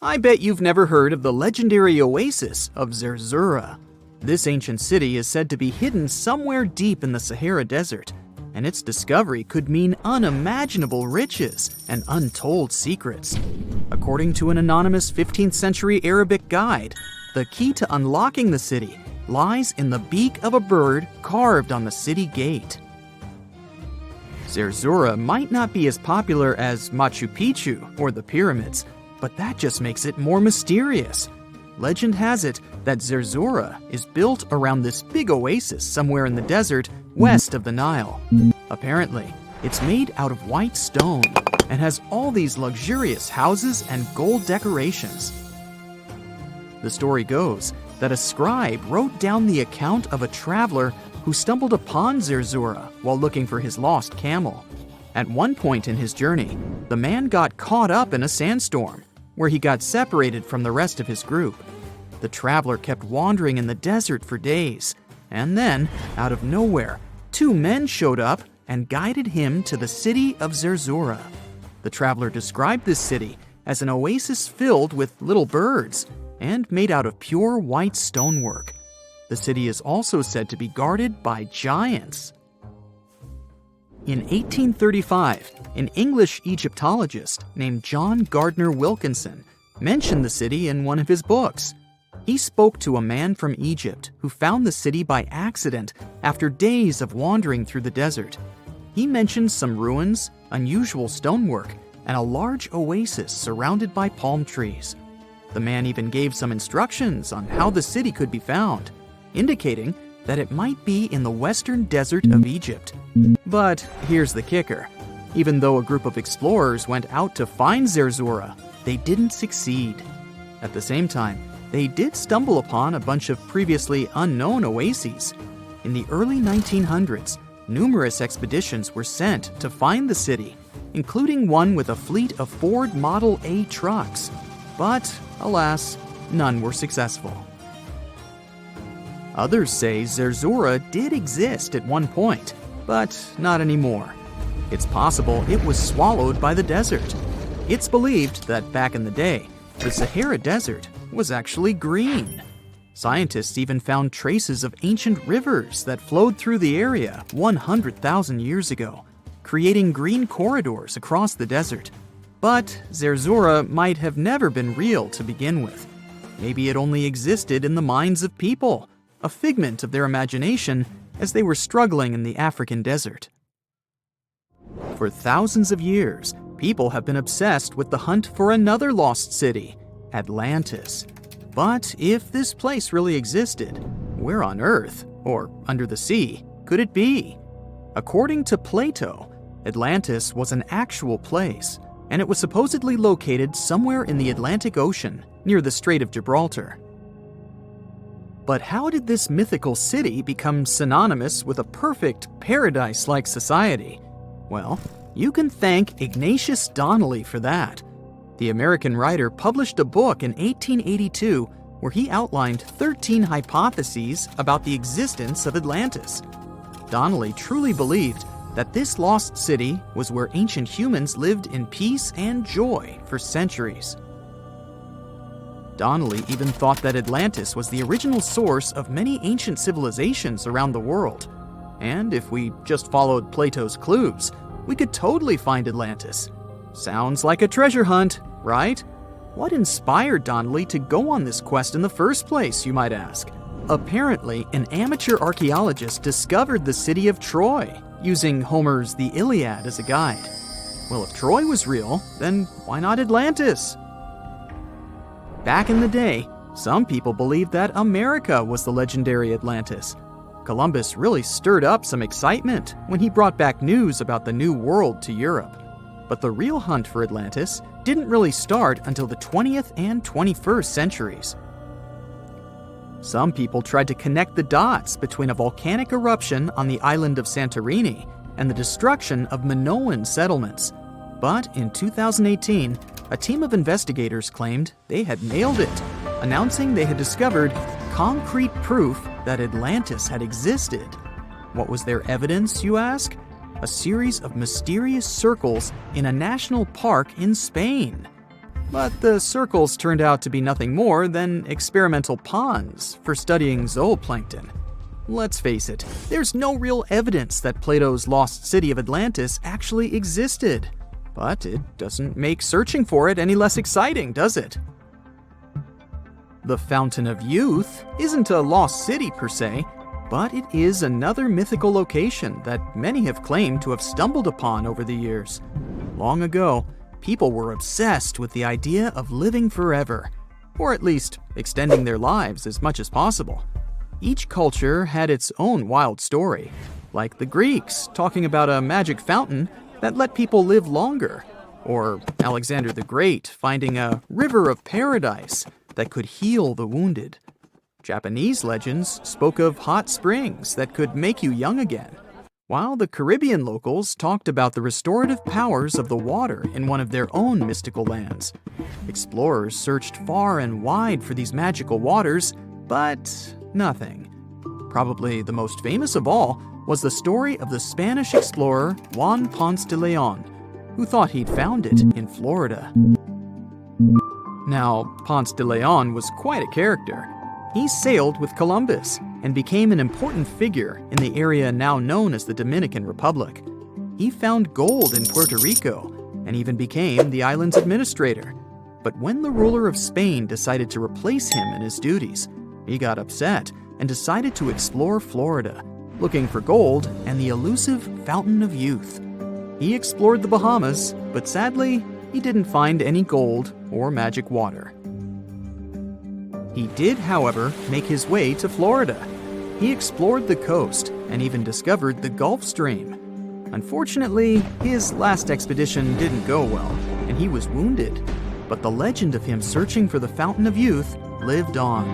I bet you've never heard of the legendary oasis of Zerzura. This ancient city is said to be hidden somewhere deep in the Sahara Desert, and its discovery could mean unimaginable riches and untold secrets. According to an anonymous 15th century Arabic guide, the key to unlocking the city lies in the beak of a bird carved on the city gate. Zerzura might not be as popular as Machu Picchu or the pyramids, but that just makes it more mysterious. Legend has it that Zerzura is built around this big oasis somewhere in the desert west of the Nile. Apparently, it's made out of white stone and has all these luxurious houses and gold decorations. The story goes that a scribe wrote down the account of a traveler who stumbled upon Zerzura while looking for his lost camel. At one point in his journey, the man got caught up in a sandstorm, where he got separated from the rest of his group. The traveler kept wandering in the desert for days, and then, out of nowhere, two men showed up and guided him to the city of Zerzura. The traveler described this city as an oasis filled with little birds and made out of pure white stonework. The city is also said to be guarded by giants. In 1835, an English Egyptologist named John Gardner Wilkinson mentioned the city in one of his books. He spoke to a man from Egypt who found the city by accident after days of wandering through the desert. He mentioned some ruins, unusual stonework, and a large oasis surrounded by palm trees. The man even gave some instructions on how the city could be found, indicating that it might be in the western desert of Egypt. But here's the kicker. Even though a group of explorers went out to find Zerzura, they didn't succeed. At the same time, they did stumble upon a bunch of previously unknown oases. In the early 1900s, numerous expeditions were sent to find the city, including one with a fleet of Ford Model A trucks. But, alas, none were successful. Others say Zerzura did exist at one point, but not anymore. It's possible it was swallowed by the desert. It's believed that back in the day, the Sahara Desert was actually green. Scientists even found traces of ancient rivers that flowed through the area 100,000 years ago, creating green corridors across the desert. But Zerzura might have never been real to begin with. Maybe it only existed in the minds of people, a figment of their imagination as they were struggling in the African desert. For thousands of years, people have been obsessed with the hunt for another lost city, Atlantis. But if this place really existed, where on Earth, or under the sea, could it be? According to Plato, Atlantis was an actual place, and it was supposedly located somewhere in the Atlantic Ocean, near the Strait of Gibraltar. But how did this mythical city become synonymous with a perfect, paradise-like society? Well, you can thank Ignatius Donnelly for that. The American writer published a book in 1882 where he outlined 13 hypotheses about the existence of Atlantis. Donnelly truly believed that this lost city was where ancient humans lived in peace and joy for centuries. Donnelly even thought that Atlantis was the original source of many ancient civilizations around the world. And if we just followed Plato's clues, we could totally find Atlantis. Sounds like a treasure hunt, right? What inspired Donnelly to go on this quest in the first place, you might ask? Apparently, an amateur archaeologist discovered the city of Troy, using Homer's The Iliad as a guide. Well, if Troy was real, then why not Atlantis? Back in the day, some people believed that America was the legendary Atlantis. Columbus really stirred up some excitement when he brought back news about the New World to Europe. But the real hunt for Atlantis didn't really start until the 20th and 21st centuries. Some people tried to connect the dots between a volcanic eruption on the island of Santorini and the destruction of Minoan settlements. But in 2018, a team of investigators claimed they had nailed it, announcing they had discovered concrete proof that Atlantis had existed. What was their evidence, you ask? A series of mysterious circles in a national park in Spain. But the circles turned out to be nothing more than experimental ponds for studying zooplankton. Let's face it, there's no real evidence that Plato's lost city of Atlantis actually existed. But it doesn't make searching for it any less exciting, does it? The Fountain of Youth isn't a lost city per se, but it is another mythical location that many have claimed to have stumbled upon over the years. Long ago, people were obsessed with the idea of living forever, or at least extending their lives as much as possible. Each culture had its own wild story, like the Greeks talking about a magic fountain that let people live longer, or Alexander the Great finding a river of paradise that could heal the wounded. Japanese legends spoke of hot springs that could make you young again, while the Caribbean locals talked about the restorative powers of the water in one of their own mystical lands. Explorers searched far and wide for these magical waters, but nothing. Probably the most famous of all was the story of the Spanish explorer Juan Ponce de Leon, who thought he'd found it in Florida. Now, Ponce de Leon was quite a character. He sailed with Columbus and became an important figure in the area now known as the Dominican Republic. He found gold in Puerto Rico and even became the island's administrator. But when the ruler of Spain decided to replace him in his duties, he got upset and decided to explore Florida, looking for gold and the elusive Fountain of Youth. He explored the Bahamas, but sadly, he didn't find any gold or magic water. He did, however, make his way to Florida. He explored the coast and even discovered the Gulf Stream. Unfortunately, his last expedition didn't go well, and he was wounded. But the legend of him searching for the Fountain of Youth lived on.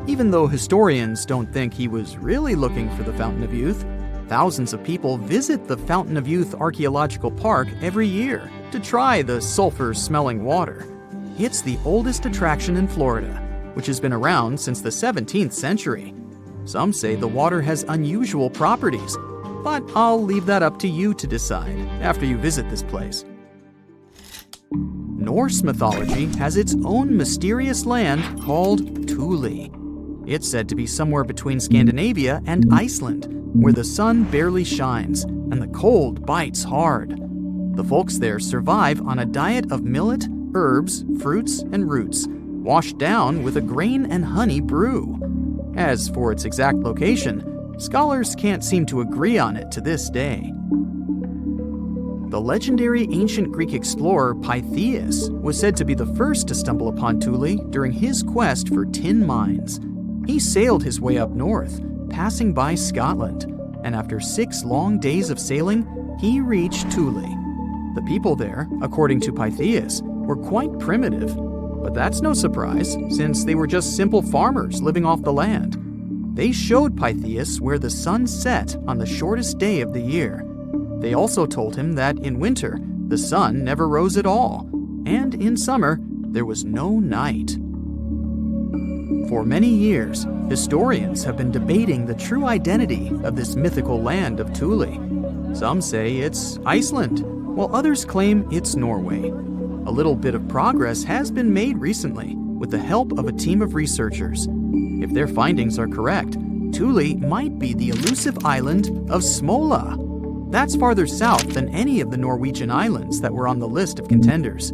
Even though historians don't think he was really looking for the Fountain of Youth, thousands of people visit the Fountain of Youth Archaeological Park every year to try the sulfur-smelling water. It's the oldest attraction in Florida, which has been around since the 17th century. Some say the water has unusual properties, but I'll leave that up to you to decide after you visit this place. Norse mythology has its own mysterious land called Thule. It's said to be somewhere between Scandinavia and Iceland, where the sun barely shines and the cold bites hard. The folks there survive on a diet of millet, herbs, fruits, and roots, washed down with a grain and honey brew. As for its exact location, scholars can't seem to agree on it to this day. The legendary ancient Greek explorer Pytheas was said to be the first to stumble upon Thule during his quest for tin mines. He sailed his way up north, passing by Scotland, and after 6 long days of sailing, he reached Thule. The people there, according to Pytheas, were quite primitive, but that's no surprise since they were just simple farmers living off the land. They showed Pytheas where the sun set on the shortest day of the year. They also told him that in winter, the sun never rose at all, and in summer, there was no night. For many years, historians have been debating the true identity of this mythical land of Thule. Some say it's Iceland, while others claim it's Norway. A little bit of progress has been made recently with the help of a team of researchers. If their findings are correct, Thule might be the elusive island of Smola. That's farther south than any of the Norwegian islands that were on the list of contenders.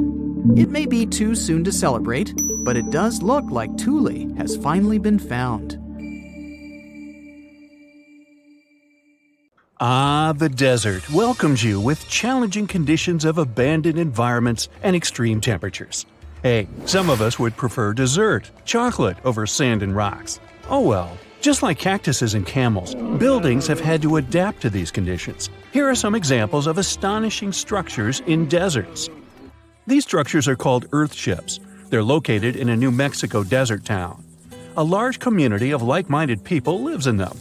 It may be too soon to celebrate, but it does look like Thule has finally been found. The desert welcomes you with challenging conditions of abandoned environments and extreme temperatures. Hey, some of us would prefer dessert, chocolate, over sand and rocks. Oh well, just like cactuses and camels, buildings have had to adapt to these conditions. Here are some examples of astonishing structures in deserts. These structures are called earthships. They're located in a New Mexico desert town. A large community of like-minded people lives in them.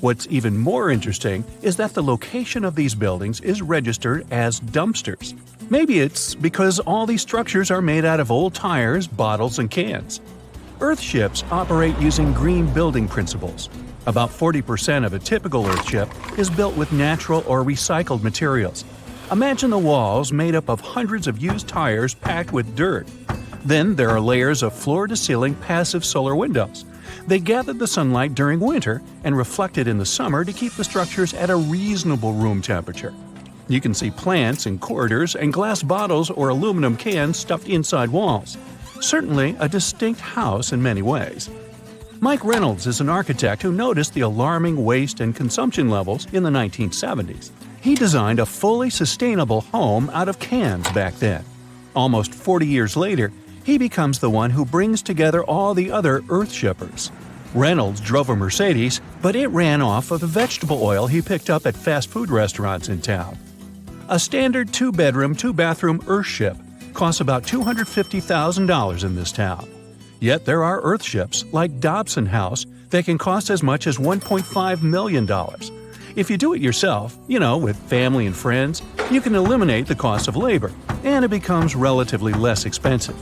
What's even more interesting is that the location of these buildings is registered as dumpsters. Maybe it's because all these structures are made out of old tires, bottles, and cans. Earthships operate using green building principles. About 40% of a typical earthship is built with natural or recycled materials. Imagine the walls made up of hundreds of used tires packed with dirt. Then there are layers of floor-to-ceiling passive solar windows. They gather the sunlight during winter and reflect it in the summer to keep the structures at a reasonable room temperature. You can see plants in corridors and glass bottles or aluminum cans stuffed inside walls. Certainly a distinct house in many ways. Mike Reynolds is an architect who noticed the alarming waste and consumption levels in the 1970s. He designed a fully sustainable home out of cans back then. Almost 40 years later, he becomes the one who brings together all the other Earth shippers. Reynolds drove a Mercedes, but it ran off of the vegetable oil he picked up at fast food restaurants in town. A standard 2-bedroom, 2-bathroom Earthship costs about $250,000 in this town. Yet there are Earthships like Dobson House that can cost as much as $1.5 million. If you do it yourself, with family and friends, you can eliminate the cost of labor, and it becomes relatively less expensive.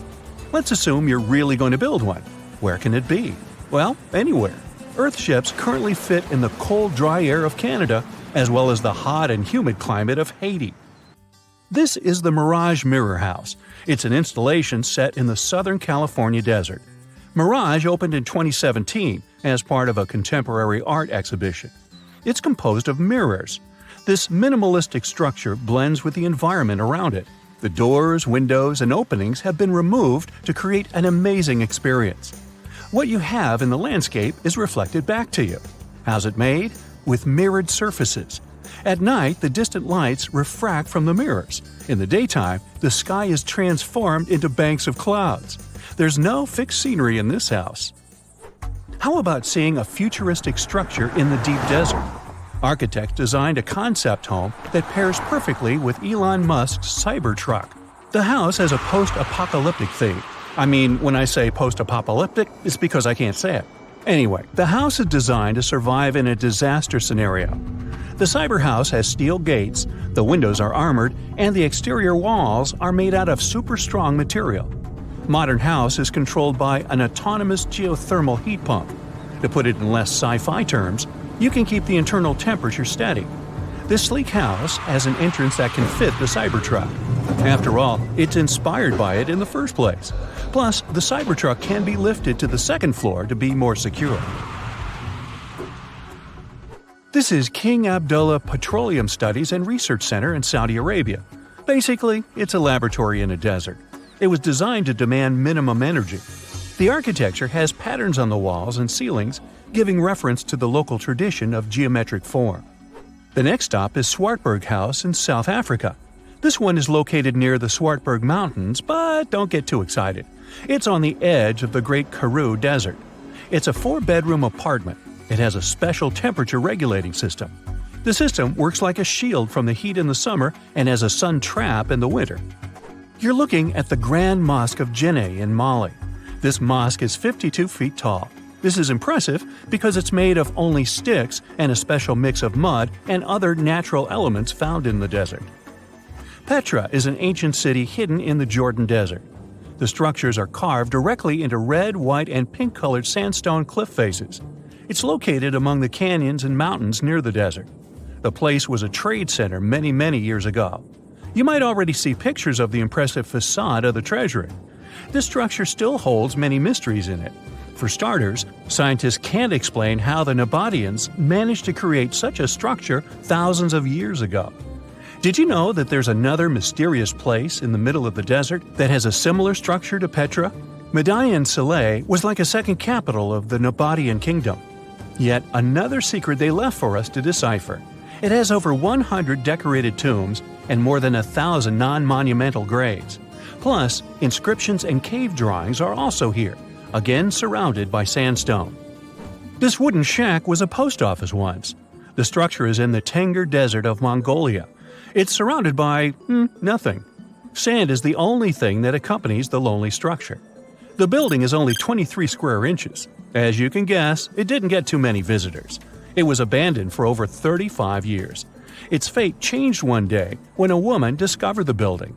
Let's assume you're really going to build one. Where can it be? Well, anywhere. Earthships currently fit in the cold, dry air of Canada, as well as the hot and humid climate of Haiti. This is the Mirage Mirror House. It's an installation set in the Southern California desert. Mirage opened in 2017 as part of a contemporary art exhibition. It's composed of mirrors. This minimalistic structure blends with the environment around it. The doors, windows, and openings have been removed to create an amazing experience. What you have in the landscape is reflected back to you. How's it made? With mirrored surfaces. At night, the distant lights refract from the mirrors. In the daytime, the sky is transformed into banks of clouds. There's no fixed scenery in this house. How about seeing a futuristic structure in the deep desert? Architects designed a concept home that pairs perfectly with Elon Musk's Cybertruck. The house has a post-apocalyptic theme. When I say post-apocalyptic, it's because I can't say it. Anyway, the house is designed to survive in a disaster scenario. The cyber house has steel gates, the windows are armored, and the exterior walls are made out of super strong material. Modern house is controlled by an autonomous geothermal heat pump. To put it in less sci-fi terms, you can keep the internal temperature steady. This sleek house has an entrance that can fit the Cybertruck. After all, it's inspired by it in the first place. Plus, the Cybertruck can be lifted to the second floor to be more secure. This is King Abdullah Petroleum Studies and Research Center in Saudi Arabia. Basically, it's a laboratory in a desert. It was designed to demand minimum energy. The architecture has patterns on the walls and ceilings, giving reference to the local tradition of geometric form. The next stop is Swartberg House in South Africa. This one is located near the Swartberg Mountains, but don't get too excited. It's on the edge of the Great Karoo Desert. It's a 4-bedroom apartment. It has a special temperature regulating system. The system works like a shield from the heat in the summer and as a sun trap in the winter. You're looking at the Grand Mosque of Djenné in Mali. This mosque is 52 feet tall. This is impressive because it's made of only sticks and a special mix of mud and other natural elements found in the desert. Petra is an ancient city hidden in the Jordan Desert. The structures are carved directly into red, white, and pink-colored sandstone cliff faces. It's located among the canyons and mountains near the desert. The place was a trade center many years ago. You might already see pictures of the impressive facade of the treasury. This structure still holds many mysteries in it. For starters, scientists can't explain how the Nabataeans managed to create such a structure thousands of years ago. Did you know that there's another mysterious place in the middle of the desert that has a similar structure to Petra? Madain Saleh was like a second capital of the Nabataean kingdom. Yet another secret they left for us to decipher. It has over 100 decorated tombs and more than 1,000 non-monumental graves. Plus, inscriptions and cave drawings are also here, again surrounded by sandstone. This wooden shack was a post office once. The structure is in the Tengger Desert of Mongolia. It's surrounded by nothing. Sand is the only thing that accompanies the lonely structure. The building is only 23 square inches. As you can guess, it didn't get too many visitors. It was abandoned for over 35 years. Its fate changed one day when a woman discovered the building.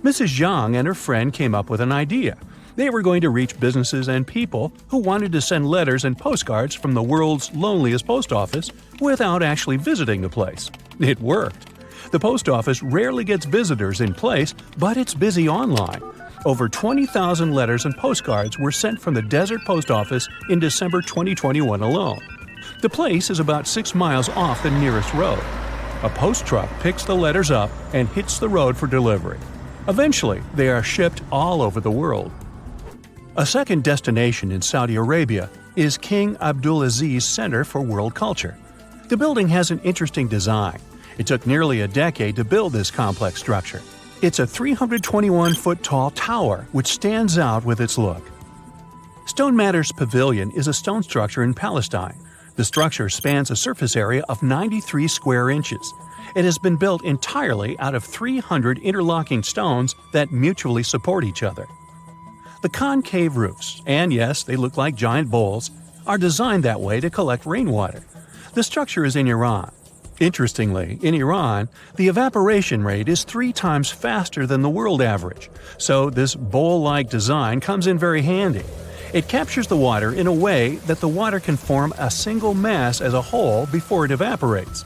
Mrs. Zhang and her friend came up with an idea. They were going to reach businesses and people who wanted to send letters and postcards from the world's loneliest post office without actually visiting the place. It worked. The post office rarely gets visitors in place, but it's busy online. Over 20,000 letters and postcards were sent from the desert post office in December 2021 alone. The place is about 6 miles off the nearest road. A post truck picks the letters up and hits the road for delivery. Eventually, they are shipped all over the world. A second destination in Saudi Arabia is King Abdulaziz Center for World Culture. The building has an interesting design. It took nearly a decade to build this complex structure. It's a 321-foot-tall tower which stands out with its look. Stone Matters Pavilion is a stone structure in Palestine. The structure spans a surface area of 93 square inches. It has been built entirely out of 300 interlocking stones that mutually support each other. The concave roofs, and yes, they look like giant bowls, are designed that way to collect rainwater. The structure is in Iran. Interestingly, in Iran, the evaporation rate is 3 times faster than the world average, so this bowl-like design comes in very handy. It captures the water in a way that the water can form a single mass as a whole before it evaporates.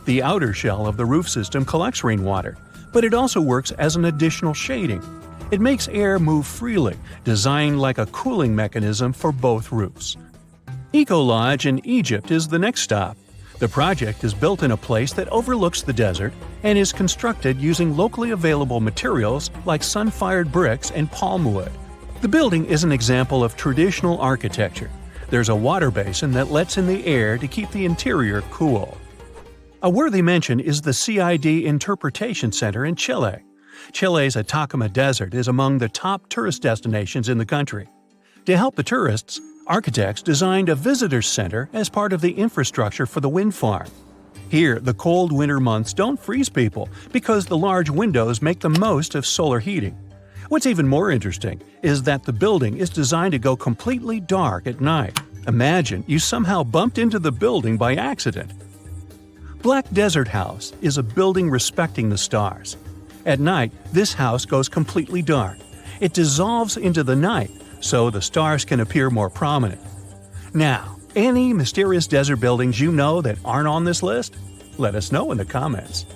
The outer shell of the roof system collects rainwater, but it also works as an additional shading. It makes air move freely, designed like a cooling mechanism for both roofs. Eco Lodge in Egypt is the next stop. The project is built in a place that overlooks the desert and is constructed using locally available materials like sun-fired bricks and palm wood. The building is an example of traditional architecture. There's a water basin that lets in the air to keep the interior cool. A worthy mention is the CID Interpretation Center in Chile. Chile's Atacama Desert is among the top tourist destinations in the country. To help the tourists, architects designed a visitor center as part of the infrastructure for the wind farm. Here, the cold winter months don't freeze people because the large windows make the most of solar heating. What's even more interesting is that the building is designed to go completely dark at night. Imagine you somehow bumped into the building by accident. Black Desert House is a building respecting the stars. At night, this house goes completely dark. It dissolves into the night, so the stars can appear more prominent. Now, any mysterious desert buildings you know that aren't on this list? Let us know in the comments.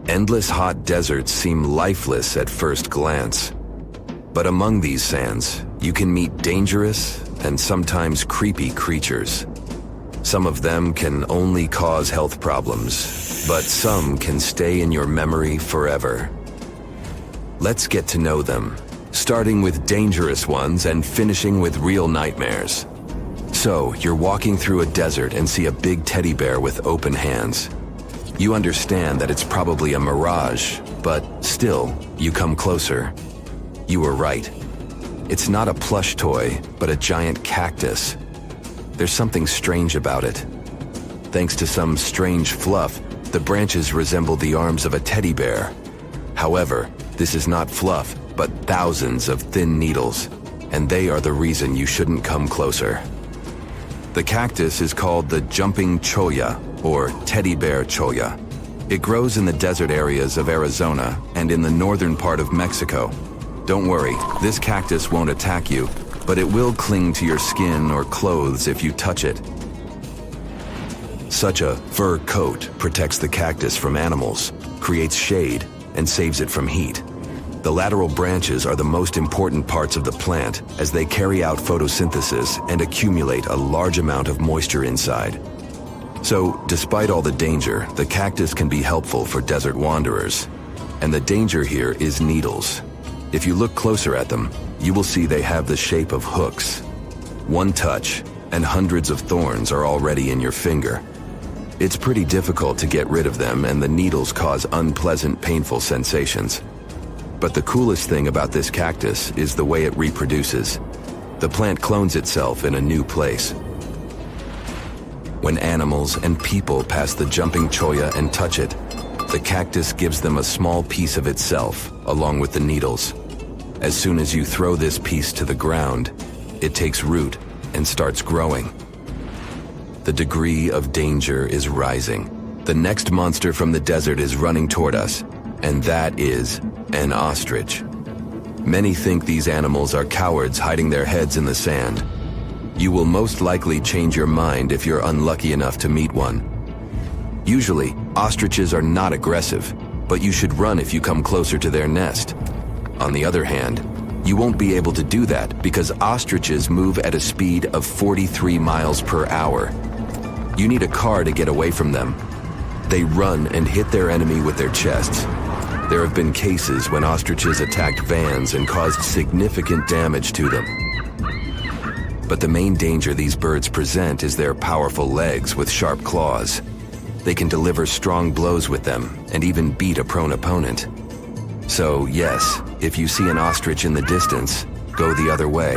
Endless hot deserts seem lifeless at first glance. But among these sands, you can meet dangerous and sometimes creepy creatures. Some of them can only cause health problems, but some can stay in your memory forever. Let's get to know them, starting with dangerous ones and finishing with real nightmares. So, you're walking through a desert and see a big teddy bear with open hands. You understand that it's probably a mirage, but still, you come closer. You were right. It's not a plush toy, but a giant cactus. There's something strange about it. Thanks to some strange fluff, the branches resemble the arms of a teddy bear. However, this is not fluff, but thousands of thin needles, and they are the reason you shouldn't come closer. The cactus is called the jumping cholla, or teddy bear cholla. It grows in the desert areas of Arizona and in the northern part of Mexico. Don't worry, this cactus won't attack you, but it will cling to your skin or clothes if you touch it. Such a fur coat protects the cactus from animals, creates shade, and saves it from heat. The lateral branches are the most important parts of the plant as they carry out photosynthesis and accumulate a large amount of moisture inside. So, despite all the danger, the cactus can be helpful for desert wanderers. And the danger here is needles. If you look closer at them, you will see they have the shape of hooks. One touch, and hundreds of thorns are already in your finger. It's pretty difficult to get rid of them, and the needles cause unpleasant, painful sensations. But the coolest thing about this cactus is the way it reproduces. The plant clones itself in a new place. When animals and people pass the jumping cholla and touch it, the cactus gives them a small piece of itself, along with the needles. As soon as you throw this piece to the ground, it takes root and starts growing. The degree of danger is rising. The next monster from the desert is running toward us, and that is an ostrich. Many think these animals are cowards hiding their heads in the sand. You will most likely change your mind if you're unlucky enough to meet one. Usually, ostriches are not aggressive, but you should run if you come closer to their nest. On the other hand, you won't be able to do that because ostriches move at a speed of 43 miles per hour. You need a car to get away from them. They run and hit their enemy with their chests. There have been cases when ostriches attacked vans and caused significant damage to them. But the main danger these birds present is their powerful legs with sharp claws. They can deliver strong blows with them and even beat a prone opponent. So yes, if you see an ostrich in the distance, go the other way.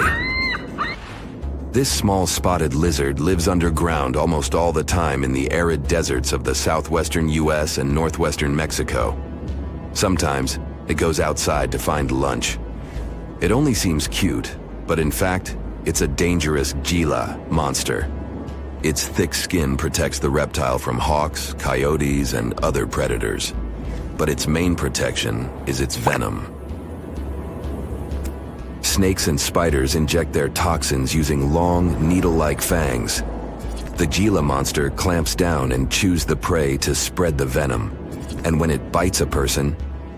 This small spotted lizard lives underground almost all the time in the arid deserts of the southwestern US and northwestern Mexico. Sometimes it goes outside to find lunch. It only seems cute, but in fact, it's a dangerous Giza monster. Its thick skin protects the reptile from hawks, coyotes, and other predators. But its main protection is its venom. Snakes and spiders inject their toxins using long, needle-like fangs. The Giza monster clamps down and chews the prey to spread the venom. And when it bites a person,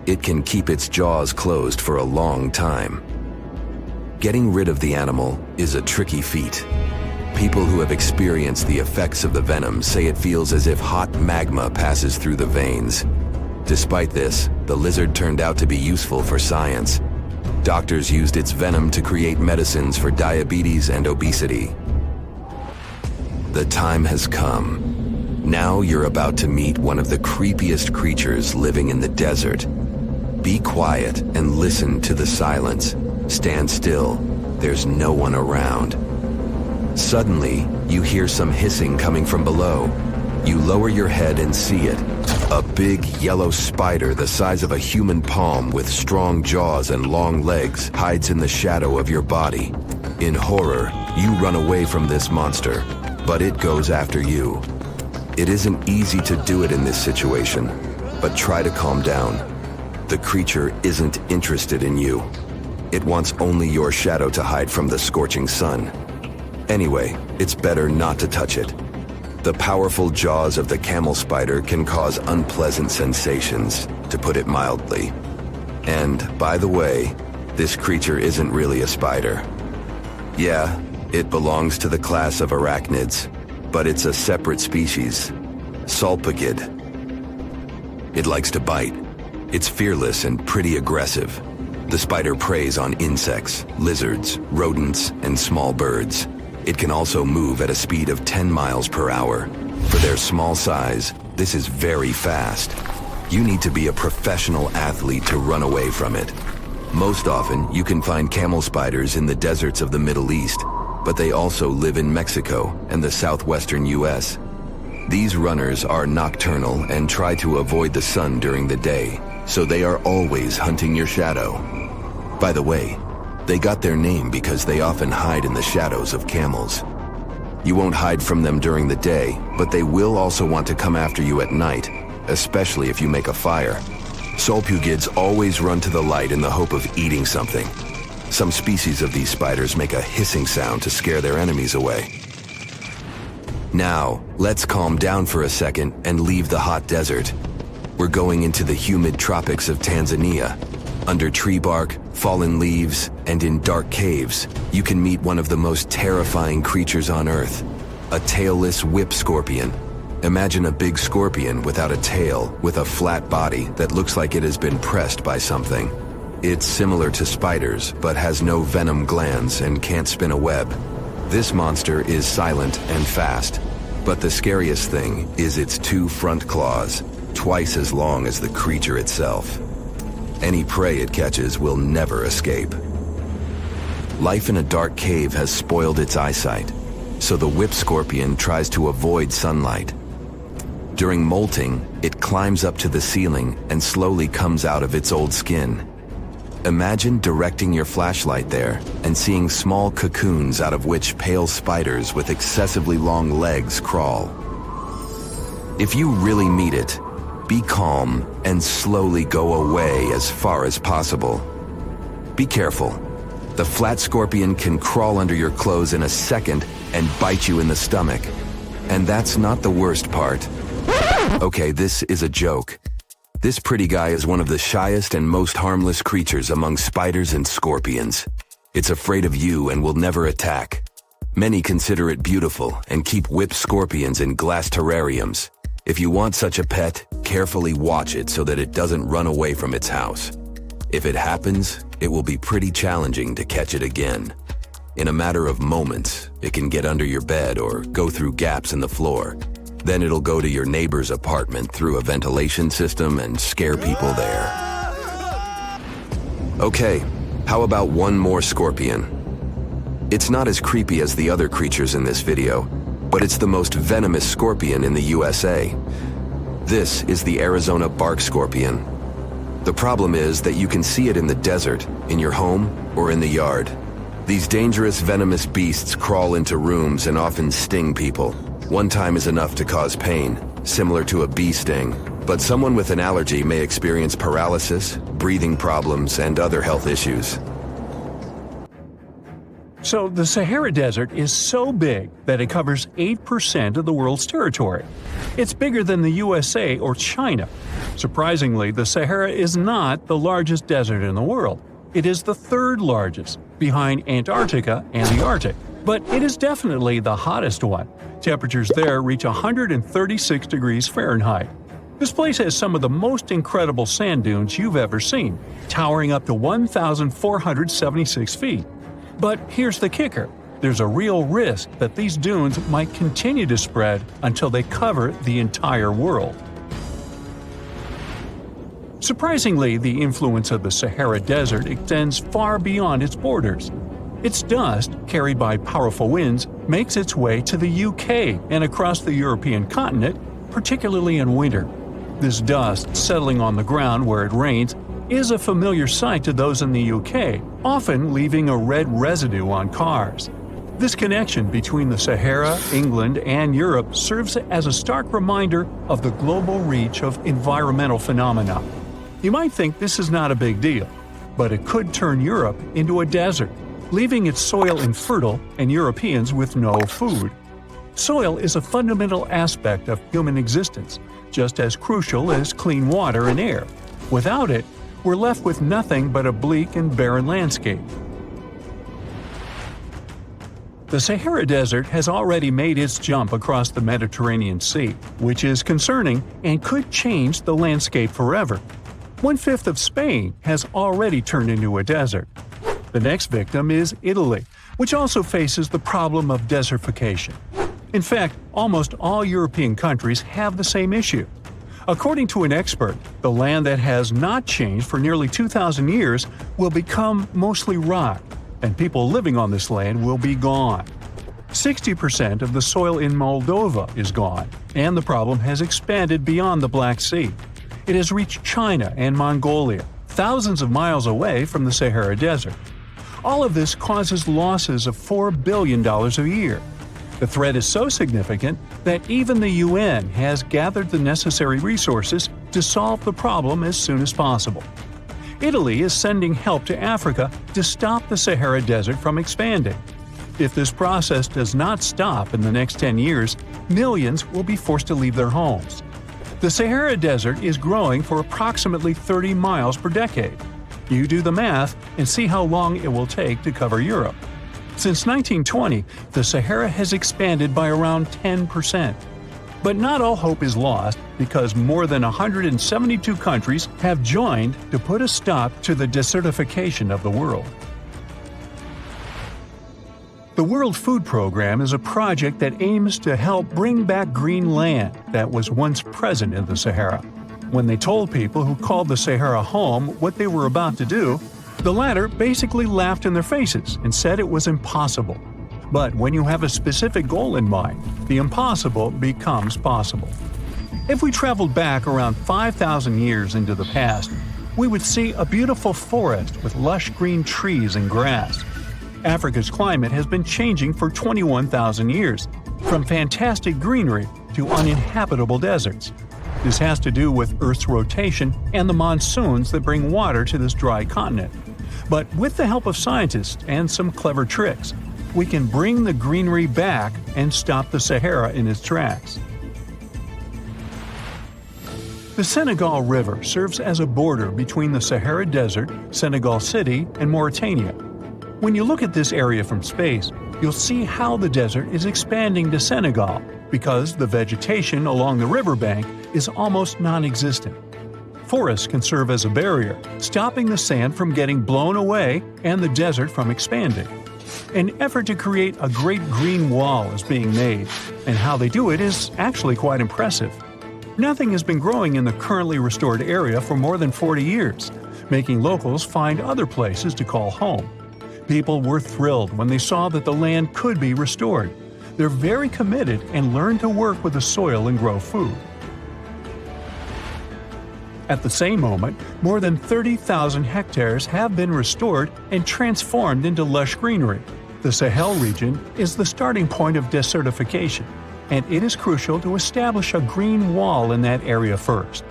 it can keep its jaws closed for a long time. Getting rid of the animal is a tricky feat. People who have experienced the effects of the venom say it feels as if hot magma passes through the veins. Despite this, the lizard turned out to be useful for science. Doctors used its venom to create medicines for diabetes and obesity. The time has come. Now you're about to meet one of the creepiest creatures living in the desert. Be quiet and listen to the silence. Stand still. There's no one around. Suddenly, you hear some hissing coming from below. You lower your head and see it. A big yellow spider the size of a human palm with strong jaws and long legs hides in the shadow of your body. In horror, you run away from this monster, but it goes after you. It isn't easy to do it in this situation, but try to calm down. The creature isn't interested in you. It wants only your shadow to hide from the scorching sun. Anyway, it's better not to touch it. The powerful jaws of the camel spider can cause unpleasant sensations, to put it mildly. And, by the way, this creature isn't really a spider. Yeah, it belongs to the class of arachnids, but it's a separate species, Sulpagid. It likes to bite. It's fearless and pretty aggressive. The spider preys on insects, lizards, rodents, and small birds. It can also move at a speed of 10 miles per hour. For their small size, this is very fast. You need to be a professional athlete to run away from it. Most often, you can find camel spiders in the deserts of the Middle East, but they also live in Mexico and the southwestern US. These runners are nocturnal and try to avoid the sun during the day, so they are always hunting your shadow. By the way, they got their name because they often hide in the shadows of camels. You won't hide from them during the day, but they will also want to come after you at night, especially if you make a fire. Sulpugids always run to the light in the hope of eating something. Some species of these spiders make a hissing sound to scare their enemies away. Now, let's calm down for a second and leave the hot desert. We're going into the humid tropics of Tanzania. Under tree bark, fallen leaves, and in dark caves, you can meet one of the most terrifying creatures on Earth, a tailless whip scorpion. Imagine a big scorpion without a tail, with a flat body that looks like it has been pressed by something. It's similar to spiders, but has no venom glands and can't spin a web. This monster is silent and fast, but the scariest thing is its 2 front claws, twice as long as the creature itself. Any prey it catches will never escape. Life in a dark cave has spoiled its eyesight, so the whip scorpion tries to avoid sunlight. During molting, it climbs up to the ceiling and slowly comes out of its old skin. Imagine directing your flashlight there and seeing small cocoons out of which pale spiders with excessively long legs crawl. If you really meet it, be calm and slowly go away as far as possible. Be careful. The flat scorpion can crawl under your clothes in a second and bite you in the stomach. And that's not the worst part. Okay, this is a joke. This pretty guy is one of the shyest and most harmless creatures among spiders and scorpions. It's afraid of you and will never attack. Many consider it beautiful and keep whipped scorpions in glass terrariums. If you want such a pet, carefully watch it so that it doesn't run away from its house. If it happens, it will be pretty challenging to catch it again. In a matter of moments, it can get under your bed or go through gaps in the floor. Then it'll go to your neighbor's apartment through a ventilation system and scare people there. Okay, how about one more scorpion? It's not as creepy as the other creatures in this video, but it's the most venomous scorpion in the USA. This is the Arizona bark scorpion. The problem is that you can see it in the desert, in your home, or in the yard. These dangerous venomous beasts crawl into rooms and often sting people. One time is enough to cause pain, similar to a bee sting, but someone with an allergy may experience paralysis, breathing problems, and other health issues. So the Sahara Desert is so big that it covers 8% of the world's territory. It's bigger than the USA or China. Surprisingly, the Sahara is not the largest desert in the world. It is the third largest, behind Antarctica and the Arctic. But it is definitely the hottest one. Temperatures there reach 136 degrees Fahrenheit. This place has some of the most incredible sand dunes you've ever seen, towering up to 1,476 feet. But here's the kicker. There's a real risk that these dunes might continue to spread until they cover the entire world. Surprisingly, the influence of the Sahara Desert extends far beyond its borders. Its dust, carried by powerful winds, makes its way to the UK and across the European continent, particularly in winter. This dust, settling on the ground where it rains, is a familiar sight to those in the UK, often leaving a red residue on cars. This connection between the Sahara, England, and Europe serves as a stark reminder of the global reach of environmental phenomena. You might think this is not a big deal, but it could turn Europe into a desert, leaving its soil infertile and Europeans with no food. Soil is a fundamental aspect of human existence, just as crucial as clean water and air. Without it, we're left with nothing but a bleak and barren landscape. The Sahara Desert has already made its jump across the Mediterranean Sea, which is concerning and could change the landscape forever. 1/5 of Spain has already turned into a desert. The next victim is Italy, which also faces the problem of desertification. In fact, almost all European countries have the same issue. According to an expert, the land that has not changed for nearly 2,000 years will become mostly rock, and people living on this land will be gone. 60% of the soil in Moldova is gone, and the problem has expanded beyond the Black Sea. It has reached China and Mongolia, thousands of miles away from the Sahara Desert. All of this causes losses of $4 billion a year. The threat is so significant that even the UN has gathered the necessary resources to solve the problem as soon as possible. Italy is sending help to Africa to stop the Sahara Desert from expanding. If this process does not stop in the next 10 years, millions will be forced to leave their homes. The Sahara Desert is growing for approximately 30 miles per decade. You do the math and see how long it will take to cover Europe. Since 1920, the Sahara has expanded by around 10%. But not all hope is lost because more than 172 countries have joined to put a stop to the desertification of the world. The World Food Program is a project that aims to help bring back green land that was once present in the Sahara. When they told people who called the Sahara home what they were about to do, the latter basically laughed in their faces and said it was impossible. But when you have a specific goal in mind, the impossible becomes possible. If we traveled back around 5,000 years into the past, we would see a beautiful forest with lush green trees and grass. Africa's climate has been changing for 21,000 years, from fantastic greenery to uninhabitable deserts. This has to do with Earth's rotation and the monsoons that bring water to this dry continent. But with the help of scientists and some clever tricks, we can bring the greenery back and stop the Sahara in its tracks. The Senegal River serves as a border between the Sahara Desert, Senegal City, and Mauritania. When you look at this area from space, you'll see how the desert is expanding to Senegal because the vegetation along the riverbank is almost non-existent. Forests can serve as a barrier, stopping the sand from getting blown away and the desert from expanding. An effort to create a great green wall is being made, and how they do it is actually quite impressive. Nothing has been growing in the currently restored area for more than 40 years, making locals find other places to call home. People were thrilled when they saw that the land could be restored. They're very committed and learn to work with the soil and grow food. At the same moment, more than 30,000 hectares have been restored and transformed into lush greenery. The Sahel region is the starting point of desertification, and it is crucial to establish a green wall in that area first.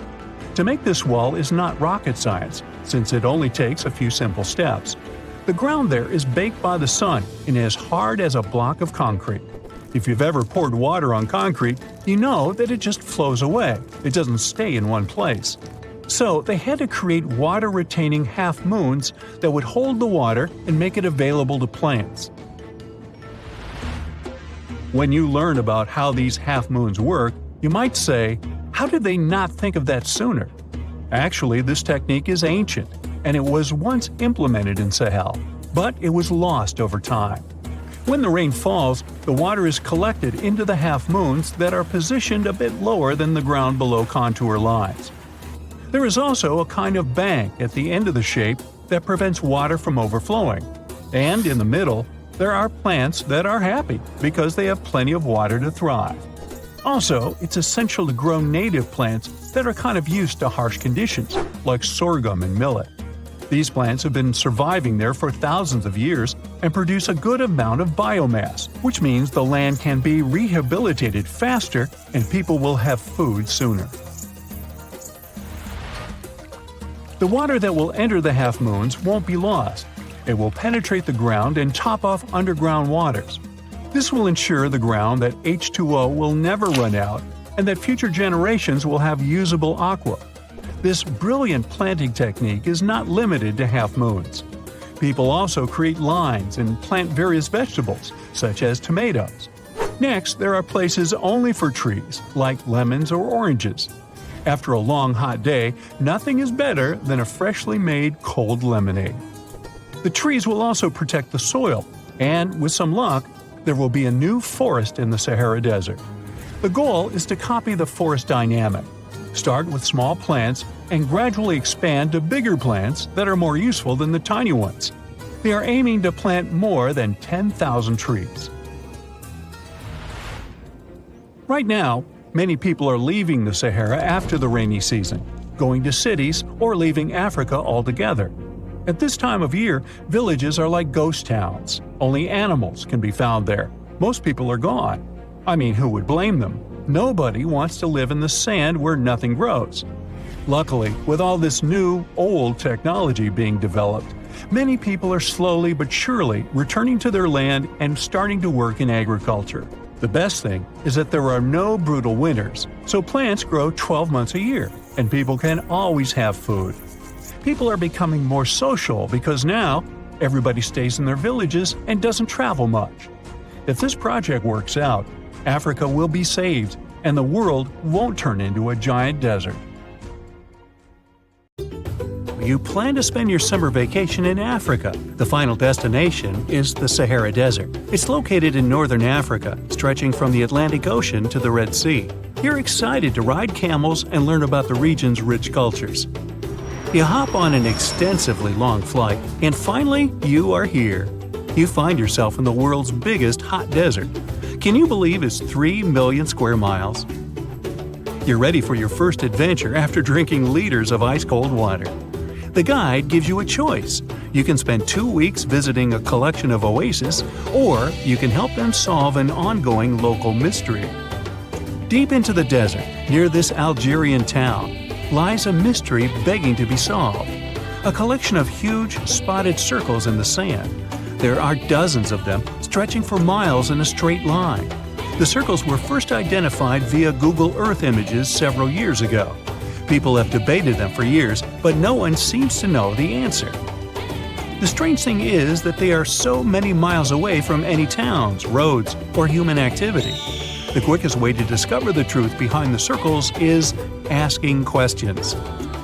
To make this wall is not rocket science, since it only takes a few simple steps. The ground there is baked by the sun and as hard as a block of concrete. If you've ever poured water on concrete, you know that it just flows away. It doesn't stay in one place. So they had to create water-retaining half-moons that would hold the water and make it available to plants. When you learn about how these half-moons work, you might say, how did they not think of that sooner? Actually, this technique is ancient, and it was once implemented in Sahel, but it was lost over time. When the rain falls, the water is collected into the half-moons that are positioned a bit lower than the ground below contour lines. There is also a kind of bank at the end of the shape that prevents water from overflowing, and in the middle, there are plants that are happy because they have plenty of water to thrive. Also, it's essential to grow native plants that are kind of used to harsh conditions, like sorghum and millet. These plants have been surviving there for thousands of years and produce a good amount of biomass, which means the land can be rehabilitated faster and people will have food sooner. The water that will enter the half-moons won't be lost. It will penetrate the ground and top off underground waters. This will ensure the ground that H2O will never run out and that future generations will have usable aqua. This brilliant planting technique is not limited to half-moons. People also create lines and plant various vegetables, such as tomatoes. Next, there are places only for trees, like lemons or oranges. After a long hot day, nothing is better than a freshly made cold lemonade. The trees will also protect the soil, and with some luck, there will be a new forest in the Sahara Desert. The goal is to copy the forest dynamic. Start with small plants and gradually expand to bigger plants that are more useful than the tiny ones. They are aiming to plant more than 10,000 trees. Right now, many people are leaving the Sahara after the rainy season, going to cities or leaving Africa altogether. At this time of year, villages are like ghost towns. Only animals can be found there. Most people are gone. I mean, who would blame them? Nobody wants to live in the sand where nothing grows. Luckily, with all this new, old technology being developed, many people are slowly but surely returning to their land and starting to work in agriculture. The best thing is that there are no brutal winters, so plants grow 12 months a year, and people can always have food. People are becoming more social because now everybody stays in their villages and doesn't travel much. If this project works out, Africa will be saved and the world won't turn into a giant desert. You plan to spend your summer vacation in Africa. The final destination is the Sahara Desert. It's located in northern Africa, stretching from the Atlantic Ocean to the Red Sea. You're excited to ride camels and learn about the region's rich cultures. You hop on an extensively long flight, and finally, you are here. You find yourself in the world's biggest hot desert. Can you believe it's 3 million square miles? You're ready for your first adventure after drinking liters of ice-cold water. The guide gives you a choice. You can spend 2 weeks visiting a collection of oases, or you can help them solve an ongoing local mystery. Deep into the desert, near this Algerian town, lies a mystery begging to be solved. A collection of huge, spotted circles in the sand. There are dozens of them, stretching for miles in a straight line. The circles were first identified via Google Earth images several years ago. People have debated them for years, but no one seems to know the answer. The strange thing is that they are so many miles away from any towns, roads, or human activity. The quickest way to discover the truth behind the circles is asking questions.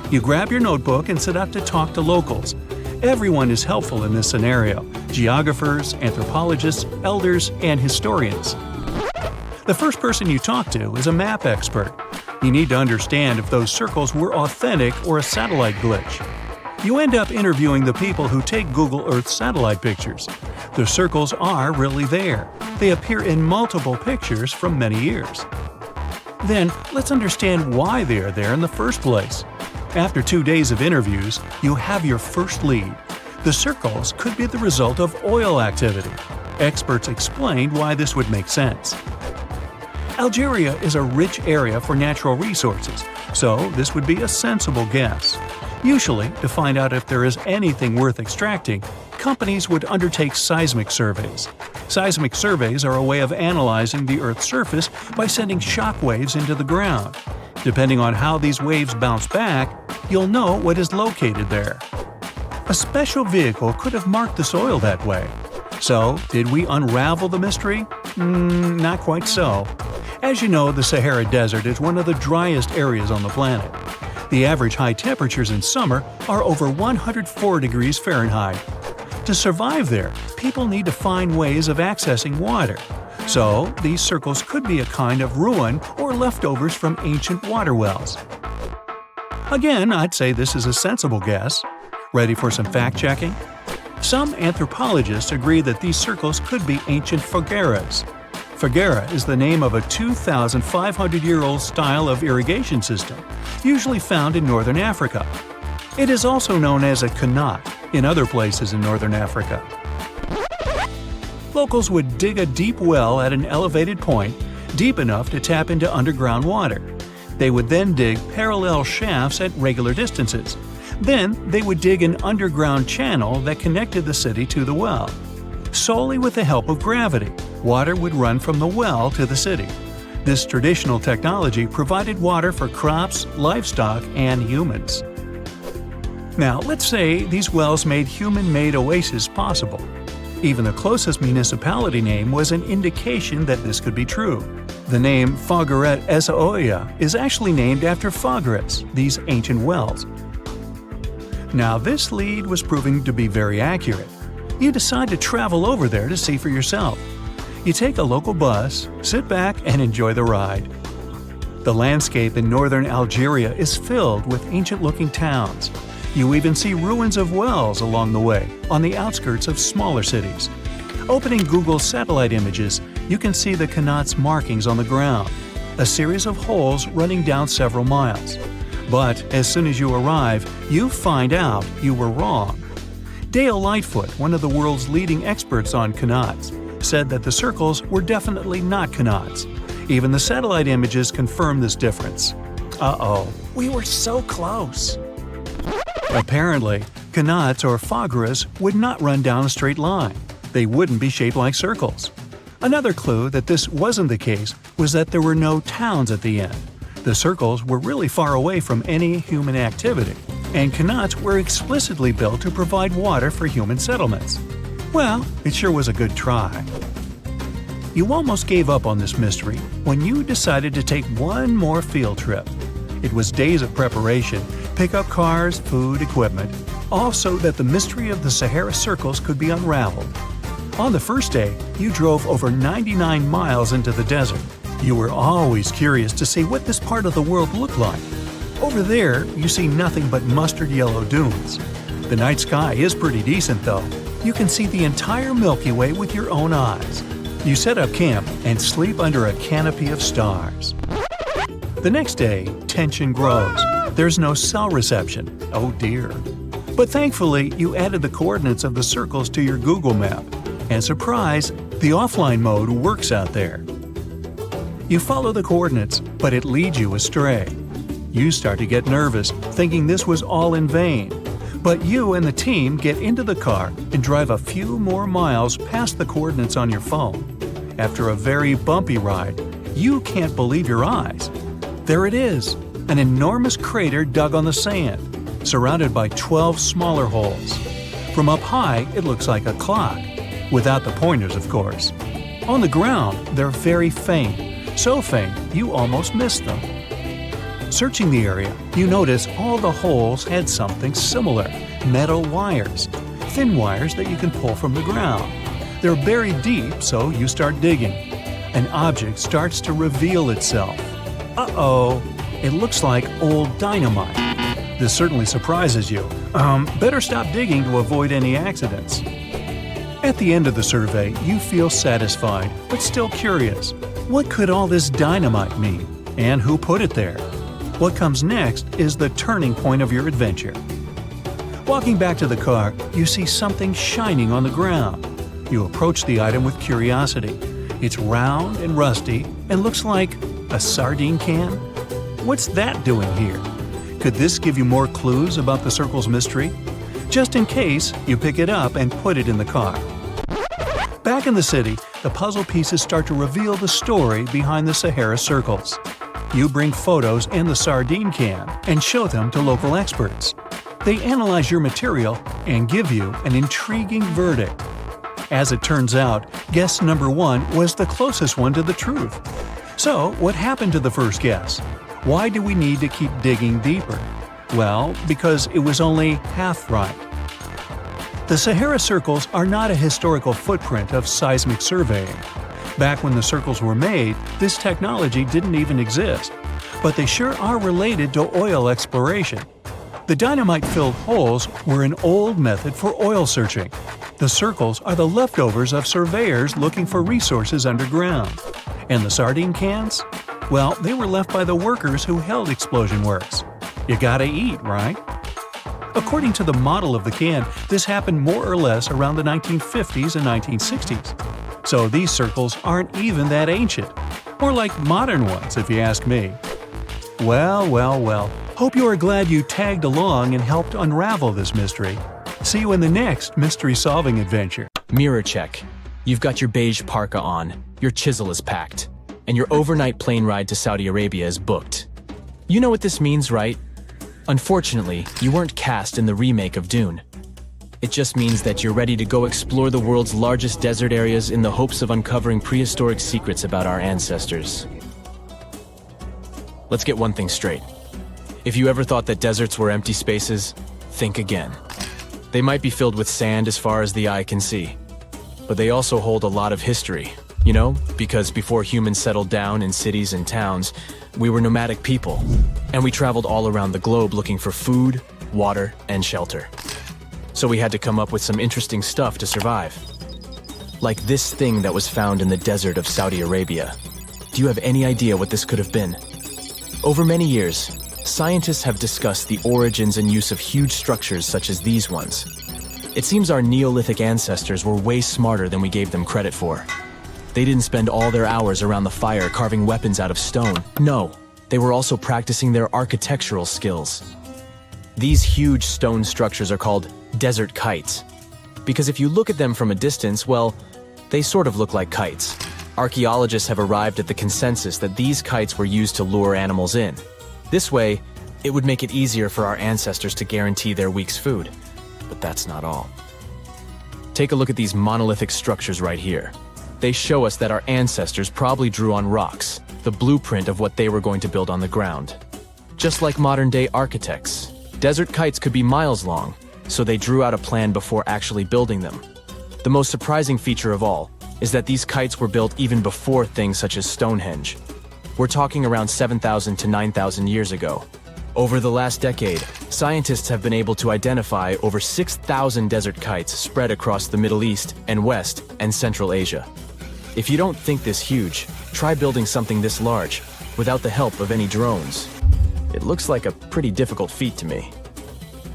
You grab your notebook and set out to talk to locals. Everyone is helpful in this scenario: geographers, anthropologists, elders, and historians. The first person you talk to is a map expert. You need to understand if those circles were authentic or a satellite glitch. You end up interviewing the people who take Google Earth satellite pictures. The circles are really there. They appear in multiple pictures from many years. Then, let's understand why they are there in the first place. After 2 days of interviews, you have your first lead. The circles could be the result of oil activity. Experts explained why this would make sense. Algeria is a rich area for natural resources, so this would be a sensible guess. Usually, to find out if there is anything worth extracting, companies would undertake seismic surveys. Seismic surveys are a way of analyzing the Earth's surface by sending shock waves into the ground. Depending on how these waves bounce back, you'll know what is located there. A special vehicle could have marked the soil that way. So, did we unravel the mystery? Not quite so. As you know, the Sahara Desert is one of the driest areas on the planet. The average high temperatures in summer are over 104 degrees Fahrenheit. To survive there, people need to find ways of accessing water. So, these circles could be a kind of ruin or leftovers from ancient water wells. Again, I'd say this is a sensible guess. Ready for some fact-checking? Some anthropologists agree that these circles could be ancient fogueras. Foguera is the name of a 2,500-year-old style of irrigation system, usually found in northern Africa. It is also known as a qanat in other places in northern Africa. Locals would dig a deep well at an elevated point, deep enough to tap into underground water. They would then dig parallel shafts at regular distances. Then, they would dig an underground channel that connected the city to the well. Solely with the help of gravity, water would run from the well to the city. This traditional technology provided water for crops, livestock, and humans. Now, let's say these wells made human-made oases possible. Even the closest municipality name was an indication that this could be true. The name Fogueret Essaouira is actually named after Fogueras, these ancient wells. Now, this lead was proving to be very accurate. You decide to travel over there to see for yourself. You take a local bus, sit back, and enjoy the ride. The landscape in northern Algeria is filled with ancient-looking towns. You even see ruins of wells along the way, on the outskirts of smaller cities. Opening Google's satellite images, you can see the qanat's markings on the ground, a series of holes running down several miles. But as soon as you arrive, you find out you were wrong. Dale Lightfoot, one of the world's leading experts on qanats, said that the circles were definitely not qanats. Even the satellite images confirm this difference. Uh-oh, we were so close. Apparently, qanats or fogueras would not run down a straight line. They wouldn't be shaped like circles. Another clue that this wasn't the case was that there were no towns at the end. The circles were really far away from any human activity, and qanats were explicitly built to provide water for human settlements. Well, it sure was a good try. You almost gave up on this mystery when you decided to take one more field trip. It was days of preparation, pick up cars, food, equipment, all so that the mystery of the Sahara circles could be unraveled. On the first day, you drove over 99 miles into the desert. You were always curious to see what this part of the world looked like. Over there, you see nothing but mustard yellow dunes. The night sky is pretty decent though. You can see the entire Milky Way with your own eyes. You set up camp and sleep under a canopy of stars. The next day, tension grows. There's no cell reception. Oh dear. But thankfully, you added the coordinates of the circles to your Google map. And surprise, the offline mode works out there. You follow the coordinates, but it leads you astray. You start to get nervous, thinking this was all in vain. But you and the team get into the car and drive a few more miles past the coordinates on your phone. After a very bumpy ride, you can't believe your eyes. There it is, an enormous crater dug on the sand, surrounded by 12 smaller holes. From up high, it looks like a clock, without the pointers, of course. On the ground, they're very faint, so faint you almost miss them. Searching the area, you notice all the holes had something similar: metal wires, thin wires that you can pull from the ground. They're buried deep, so you start digging. An object starts to reveal itself. Uh-oh, it looks like old dynamite. This certainly surprises you. Better stop digging to avoid any accidents. At the end of the survey, you feel satisfied, but still curious. What could all this dynamite mean? And who put it there? What comes next is the turning point of your adventure. Walking back to the car, you see something shining on the ground. You approach the item with curiosity. It's round and rusty and looks like a sardine can. What's that doing here? Could this give you more clues about the circle's mystery? Just in case, you pick it up and put it in the car. Back in the city, the puzzle pieces start to reveal the story behind the Sahara circles. You bring photos and the sardine can and show them to local experts. They analyze your material and give you an intriguing verdict. As it turns out, guess number 1 was the closest one to the truth. So, what happened to the first guess? Why do we need to keep digging deeper? Well, because it was only half right. The Sahara circles are not a historical footprint of seismic surveying. Back when the circles were made, this technology didn't even exist. But they sure are related to oil exploration. The dynamite-filled holes were an old method for oil searching. The circles are the leftovers of surveyors looking for resources underground. And the sardine cans? Well, they were left by the workers who held explosion works. You gotta eat, right? According to the model of the can, this happened more or less around the 1950s and 1960s. So these circles aren't even that ancient. More like modern ones, if you ask me. Well. Hope you are glad you tagged along and helped unravel this mystery. See you in the next mystery-solving adventure. Mirror check. You've got your beige parka on, your chisel is packed, and your overnight plane ride to Saudi Arabia is booked. You know what this means, right? Unfortunately, you weren't cast in the remake of Dune. It just means that you're ready to go explore the world's largest desert areas in the hopes of uncovering prehistoric secrets about our ancestors. Let's get one thing straight. If you ever thought that deserts were empty spaces, think again. They might be filled with sand as far as the eye can see, but they also hold a lot of history, you know, because before humans settled down in cities and towns, we were nomadic people, and we traveled all around the globe looking for food, water, and shelter. So we had to come up with some interesting stuff to survive. Like this thing that was found in the desert of Saudi Arabia. Do you have any idea what this could have been? Over many years, scientists have discussed the origins and use of huge structures such as these ones. It seems our Neolithic ancestors were way smarter than we gave them credit for. They didn't spend all their hours around the fire carving weapons out of stone. No, they were also practicing their architectural skills. These huge stone structures are called desert kites, because if you look at them from a distance, well, they sort of look like kites. Archaeologists have arrived at the consensus that these kites were used to lure animals in. This way, it would make it easier for our ancestors to guarantee their week's food. But that's not all. Take a look at these monolithic structures right here. They show us that our ancestors probably drew on rocks, the blueprint of what they were going to build on the ground. Just like modern-day architects, desert kites could be miles long, so they drew out a plan before actually building them. The most surprising feature of all is that these kites were built even before things such as Stonehenge. We're talking around 7,000 to 9,000 years ago. Over the last decade, scientists have been able to identify over 6,000 desert kites spread across the Middle East and West and Central Asia. If you don't think this huge, try building something this large without the help of any drones. It looks like a pretty difficult feat to me.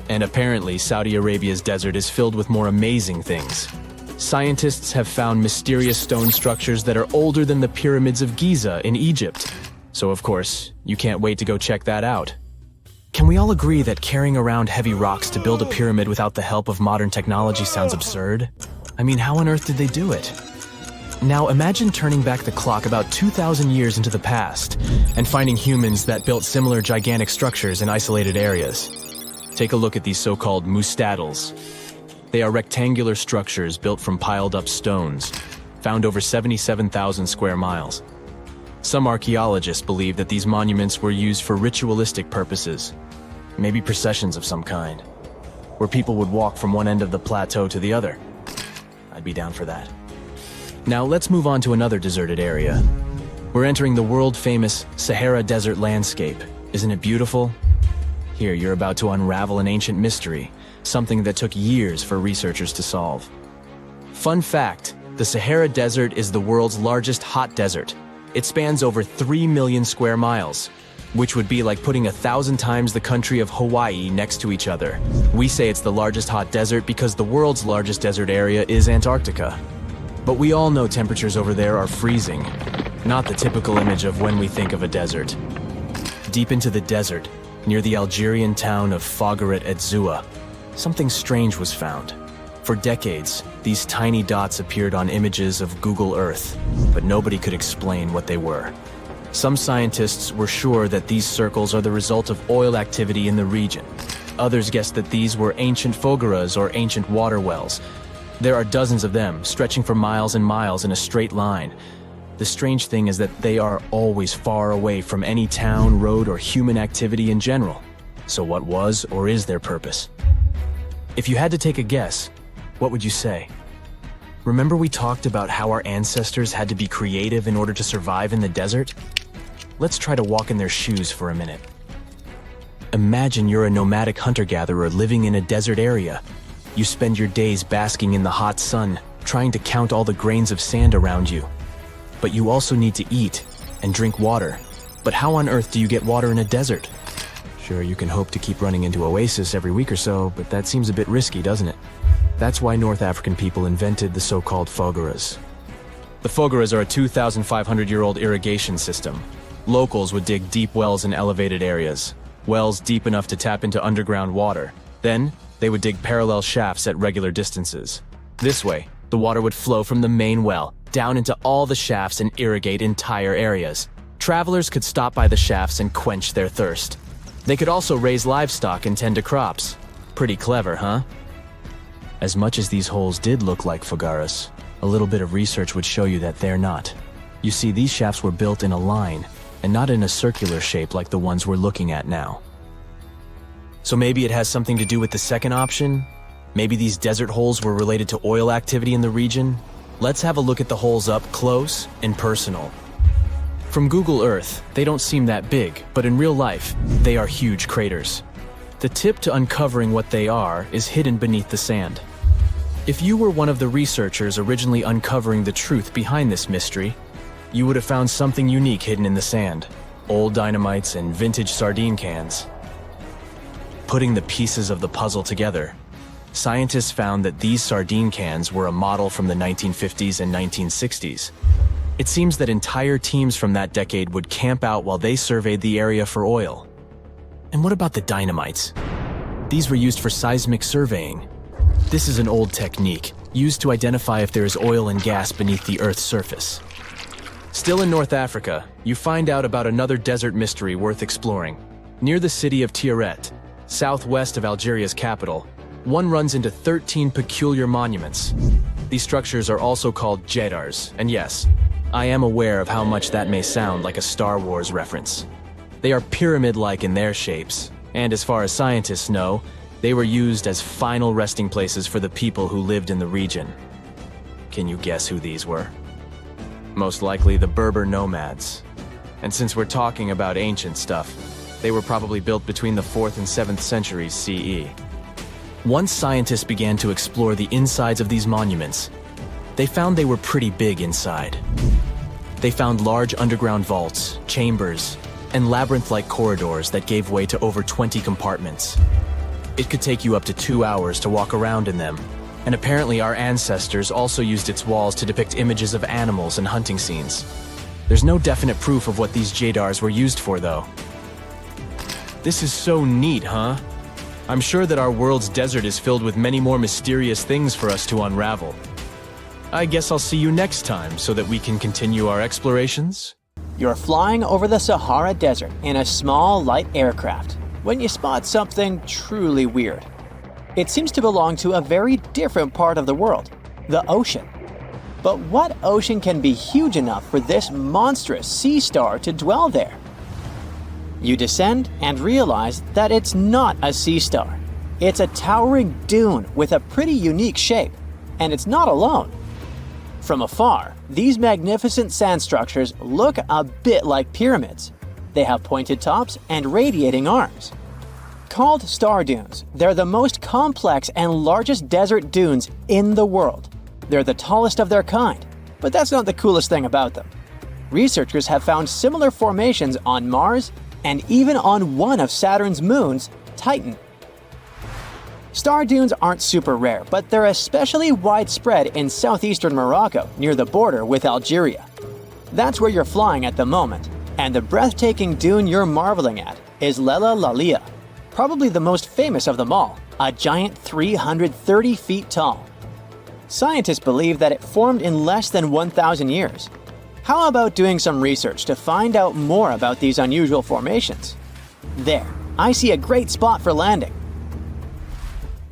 And apparently, Saudi Arabia's desert is filled with more amazing things. Scientists have found mysterious stone structures that are older than the pyramids of Giza in Egypt. So of course, you can't wait to go check that out. Can we all agree that carrying around heavy rocks to build a pyramid without the help of modern technology sounds absurd? I mean, how on earth did they do it? Now imagine turning back the clock about 2,000 years into the past and finding humans that built similar gigantic structures in isolated areas. Take a look at these so-called mustattles. They are rectangular structures built from piled-up stones, found over 77,000 square miles. Some archaeologists believe that these monuments were used for ritualistic purposes, maybe processions of some kind, where people would walk from one end of the plateau to the other. I'd be down for that. Now let's move on to another deserted area. We're entering the world-famous Sahara desert landscape. Isn't it beautiful? Here, you're about to unravel an ancient mystery, something that took years for researchers to solve. Fun fact, the Sahara Desert is the world's largest hot desert. It spans over 3 million square miles, which would be like putting 1,000 times the country of Hawaii next to each other. We say it's the largest hot desert because the world's largest desert area is Antarctica. But we all know temperatures over there are freezing, not the typical image of when we think of a desert. Deep into the desert, near the Algerian town of Fougeret et Zoua, something strange was found. For decades, these tiny dots appeared on images of Google Earth, but nobody could explain what they were. Some scientists were sure that these circles are the result of oil activity in the region. Others guessed that these were ancient fogeras or ancient water wells. There are dozens of them, stretching for miles and miles in a straight line. The strange thing is that they are always far away from any town, road, or human activity in general. So what was or is their purpose? If you had to take a guess, what would you say? Remember we talked about how our ancestors had to be creative in order to survive in the desert? Let's try to walk in their shoes for a minute. Imagine you're a nomadic hunter-gatherer living in a desert area. You spend your days basking in the hot sun, trying to count all the grains of sand around you. But you also need to eat and drink water. But how on earth do you get water in a desert? Sure, you can hope to keep running into oasis every week or so, but that seems a bit risky, doesn't it? That's why North African people invented the so-called fogeras. The fogeras are a 2,500-year-old irrigation system. Locals would dig deep wells in elevated areas, wells deep enough to tap into underground water. Then, they would dig parallel shafts at regular distances. This way, the water would flow from the main well down into all the shafts and irrigate entire areas. Travelers could stop by the shafts and quench their thirst. They could also raise livestock and tend to crops. Pretty clever, huh? As much as these holes did look like fogeras, a little bit of research would show you that they're not. You see, these shafts were built in a line, and not in a circular shape like the ones we're looking at now. So maybe it has something to do with the second option? Maybe these desert holes were related to oil activity in the region? Let's have a look at the holes up close and personal. From Google Earth, they don't seem that big, but in real life, they are huge craters. The tip to uncovering what they are is hidden beneath the sand. If you were one of the researchers originally uncovering the truth behind this mystery, you would have found something unique hidden in the sand. Old dynamites and vintage sardine cans. Putting the pieces of the puzzle together, scientists found that these sardine cans were a model from the 1950s and 1960s. It seems that entire teams from that decade would camp out while they surveyed the area for oil. And what about the dynamites? These were used for seismic surveying. This is an old technique, used to identify if there is oil and gas beneath the Earth's surface. Still in North Africa, you find out about another desert mystery worth exploring. Near the city of Tiaret, southwest of Algeria's capital, one runs into 13 peculiar monuments. These structures are also called jadars, and yes, I am aware of how much that may sound like a Star Wars reference. They are pyramid-like in their shapes, and as far as scientists know, they were used as final resting places for the people who lived in the region. Can you guess who these were? Most likely the Berber nomads. And since we're talking about ancient stuff, they were probably built between the 4th and 7th centuries CE. Once scientists began to explore the insides of these monuments, they found they were pretty big inside. They found large underground vaults, chambers, and labyrinth-like corridors that gave way to over 20 compartments. It could take you up to 2 hours to walk around in them, and apparently our ancestors also used its walls to depict images of animals and hunting scenes. There's no definite proof of what these jadars were used for, though. This is so neat, huh? I'm sure that our world's desert is filled with many more mysterious things for us to unravel. I guess I'll see you next time so that we can continue our explorations. You're flying over the Sahara Desert in a small, light aircraft when you spot something truly weird. It seems to belong to a very different part of the world, the ocean. But what ocean can be huge enough for this monstrous sea star to dwell there? You descend and realize that it's not a sea star. It's a towering dune with a pretty unique shape, and it's not alone. From afar, these magnificent sand structures look a bit like pyramids. They have pointed tops and radiating arms. Called star dunes, they're the most complex and largest desert dunes in the world. They're the tallest of their kind, but that's not the coolest thing about them. Researchers have found similar formations on Mars and even on one of Saturn's moons, Titan. Star dunes aren't super rare, but they're especially widespread in southeastern Morocco near the border with Algeria. That's where you're flying at the moment, and the breathtaking dune you're marveling at is Lella Lalia, probably the most famous of them all, a giant 330 feet tall. Scientists believe that it formed in less than 1,000 years. How about doing some research to find out more about these unusual formations? There, I see a great spot for landing.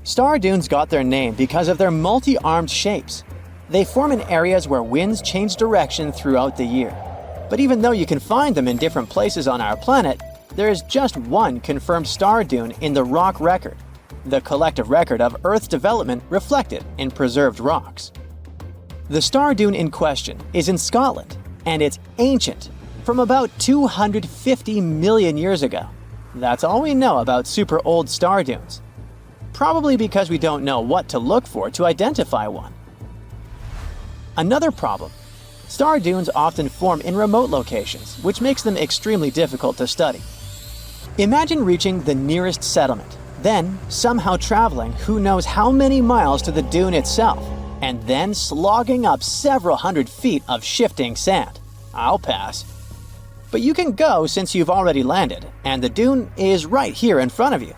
Star dunes got their name because of their multi-armed shapes. They form in areas where winds change direction throughout the year. But even though you can find them in different places on our planet, there is just one confirmed star dune in the rock record, the collective record of Earth's development reflected in preserved rocks. The star dune in question is in Scotland, and it's ancient, from about 250 million years ago. That's all we know about super old star dunes. Probably because we don't know what to look for to identify one. Another problem: star dunes often form in remote locations, which makes them extremely difficult to study. Imagine reaching the nearest settlement, then somehow traveling who knows how many miles to the dune itself, and then slogging up several hundred feet of shifting sand. I'll pass. But you can go since you've already landed, and the dune is right here in front of you.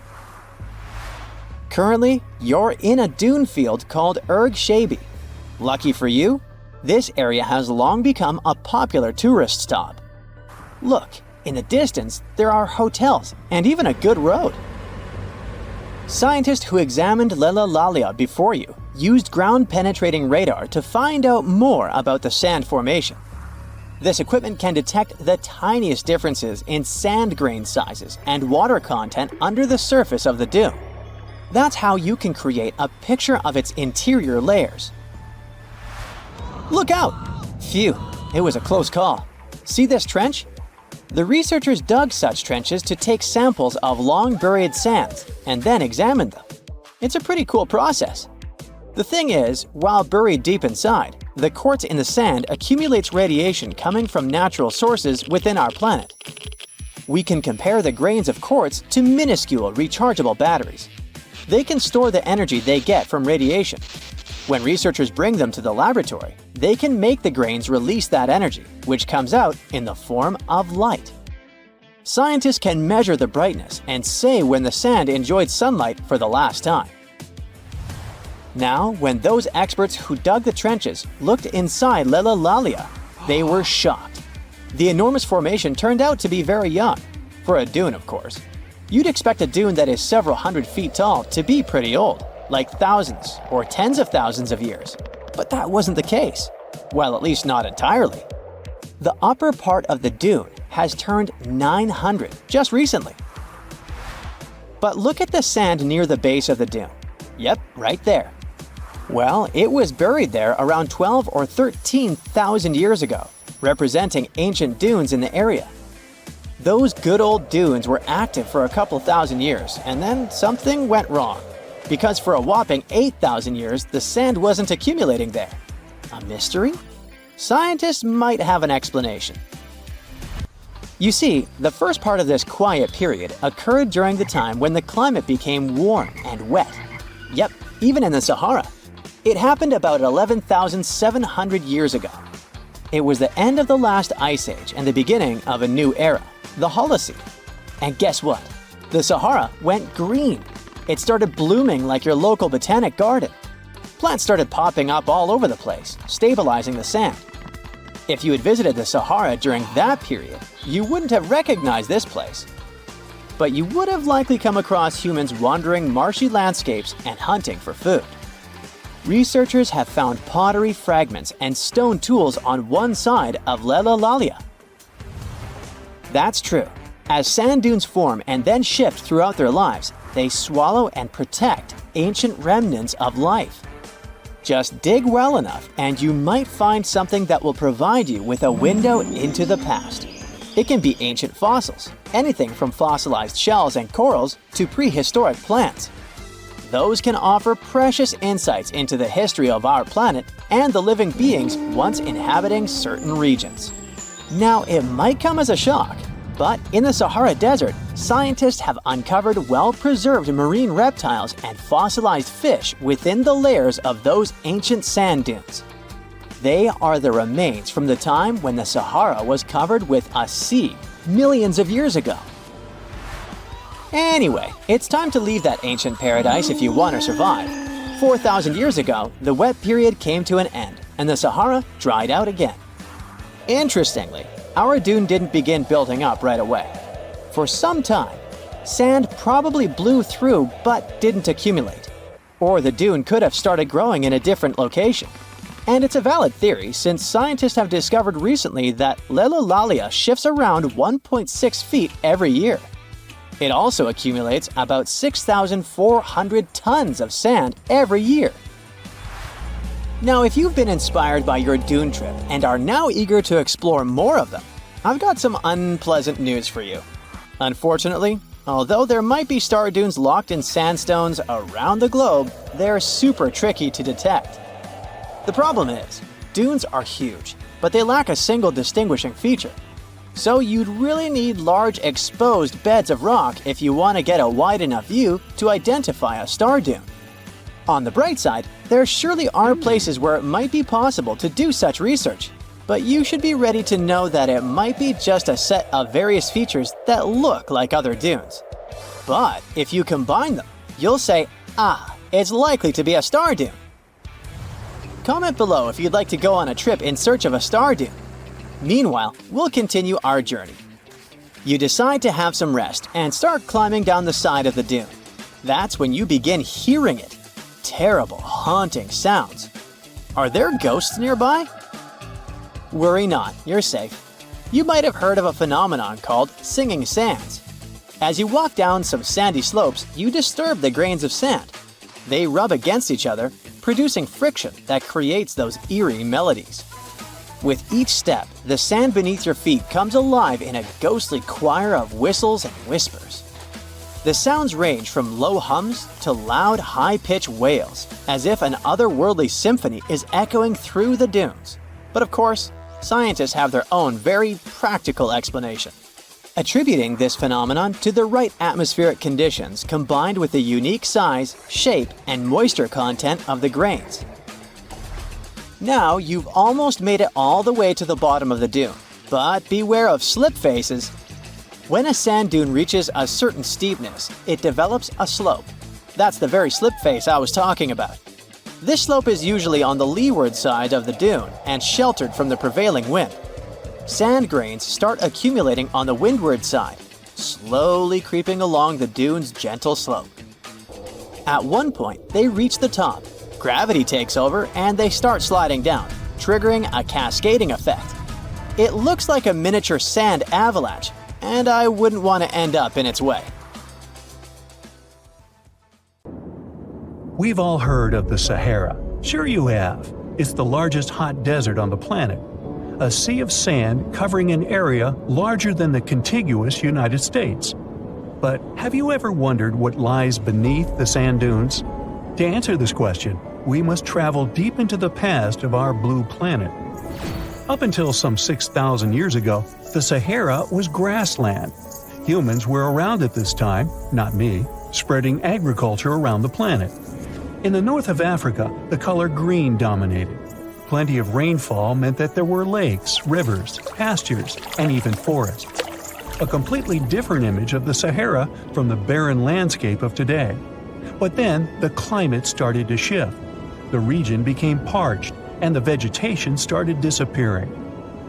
Currently, you're in a dune field called Erg Shabi. Lucky for you, this area has long become a popular tourist stop. Look, in the distance, there are hotels and even a good road. Scientists who examined Lella Lalia before you used ground-penetrating radar to find out more about the sand formation. This equipment can detect the tiniest differences in sand grain sizes and water content under the surface of the dune. That's how you can create a picture of its interior layers. Look out! Phew, it was a close call. See this trench? The researchers dug such trenches to take samples of long-buried sands and then examine them. It's a pretty cool process. The thing is, while buried deep inside, the quartz in the sand accumulates radiation coming from natural sources within our planet. We can compare the grains of quartz to minuscule rechargeable batteries. They can store the energy they get from radiation. When researchers bring them to the laboratory, they can make the grains release that energy, which comes out in the form of light. Scientists can measure the brightness and say when the sand enjoyed sunlight for the last time. Now, when those experts who dug the trenches looked inside Lella Lalia, they were shocked. The enormous formation turned out to be very young, for a dune, of course. You'd expect a dune that is several hundred feet tall to be pretty old, like thousands or tens of thousands of years. But that wasn't the case. Well, at least not entirely. The upper part of the dune has turned 900 just recently. But look at the sand near the base of the dune. Yep, right there. Well, it was buried there around 12 or 13,000 years ago, representing ancient dunes in the area. Those good old dunes were active for a couple thousand years, and then something went wrong. Because for a whopping 8,000 years, the sand wasn't accumulating there. A mystery? Scientists might have an explanation. You see, the first part of this quiet period occurred during the time when the climate became warm and wet. Yep, even in the Sahara. It happened about 11,700 years ago. It was the end of the last ice age and the beginning of a new era, the Holocene. And guess what? The Sahara went green. It started blooming like your local botanic garden. Plants started popping up all over the place, stabilizing the sand. If you had visited the Sahara during that period, you wouldn't have recognized this place. But you would have likely come across humans wandering marshy landscapes and hunting for food. Researchers have found pottery fragments and stone tools on one side of Lelalalia. That's true. As sand dunes form and then shift throughout their lives, they swallow and protect ancient remnants of life. Just dig well enough and you might find something that will provide you with a window into the past. It can be ancient fossils, anything from fossilized shells and corals to prehistoric plants. Those can offer precious insights into the history of our planet and the living beings once inhabiting certain regions. Now, it might come as a shock, but in the Sahara Desert, scientists have uncovered well-preserved marine reptiles and fossilized fish within the layers of those ancient sand dunes. They are the remains from the time when the Sahara was covered with a sea millions of years ago. Anyway, it's time to leave that ancient paradise if you want to survive. 4,000 years ago, the wet period came to an end, and the Sahara dried out again. Interestingly, our dune didn't begin building up right away. For some time, sand probably blew through but didn't accumulate. Or the dune could have started growing in a different location. And it's a valid theory since scientists have discovered recently that Lelalalia shifts around 1.6 feet every year. It also accumulates about 6,400 tons of sand every year. Now, if you've been inspired by your dune trip and are now eager to explore more of them, I've got some unpleasant news for you. Unfortunately, although there might be star dunes locked in sandstones around the globe, they're super tricky to detect. The problem is, dunes are huge, but they lack a single distinguishing feature. So you'd really need large exposed beds of rock if you want to get a wide enough view to identify a star dune. On the bright side, there surely are places where it might be possible to do such research, but you should be ready to know that it might be just a set of various features that look like other dunes. But if you combine them, you'll say, it's likely to be a star dune. Comment below if you'd like to go on a trip in search of a star dune. Meanwhile, we'll continue our journey. You decide to have some rest and start climbing down the side of the dune. That's when you begin hearing it. Terrible, haunting sounds. Are there ghosts nearby? Worry not, you're safe. You might have heard of a phenomenon called singing sands. As you walk down some sandy slopes, you disturb the grains of sand. They rub against each other, producing friction that creates those eerie melodies. With each step, the sand beneath your feet comes alive in a ghostly choir of whistles and whispers. The sounds range from low hums to loud, high-pitched wails, as if an otherworldly symphony is echoing through the dunes. But of course, scientists have their own very practical explanation, attributing this phenomenon to the right atmospheric conditions combined with the unique size, shape, and moisture content of the grains. Now you've almost made it all the way to the bottom of the dune, but beware of slip faces. When a sand dune reaches a certain steepness, it develops a slope. That's the very slip face I was talking about. This slope is usually on the leeward side of the dune and sheltered from the prevailing wind. Sand grains start accumulating on the windward side, slowly creeping along the dune's gentle slope. At one point, they reach the top. Gravity takes over and they start sliding down, triggering a cascading effect. It looks like a miniature sand avalanche, and I wouldn't want to end up in its way. We've all heard of the Sahara. Sure you have. It's the largest hot desert on the planet. A sea of sand covering an area larger than the contiguous United States. But have you ever wondered what lies beneath the sand dunes? To answer this question, we must travel deep into the past of our blue planet. Up until some 6,000 years ago, the Sahara was grassland. Humans were around at this time, not me, spreading agriculture around the planet. In the north of Africa, the color green dominated. Plenty of rainfall meant that there were lakes, rivers, pastures, and even forests. A completely different image of the Sahara from the barren landscape of today. But then the climate started to shift. The region became parched, and the vegetation started disappearing.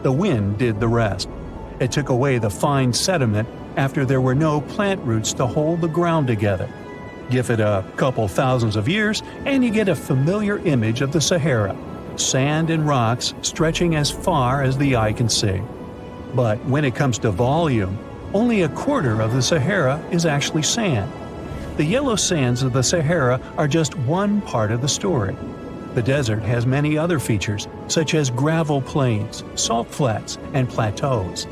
The wind did the rest. It took away the fine sediment after there were no plant roots to hold the ground together. Give it a couple thousands of years, and you get a familiar image of the Sahara: sand and rocks stretching as far as the eye can see. But when it comes to volume, only a quarter of the Sahara is actually sand. The yellow sands of the Sahara are just one part of the story. The desert has many other features, such as gravel plains, salt flats, and plateaus.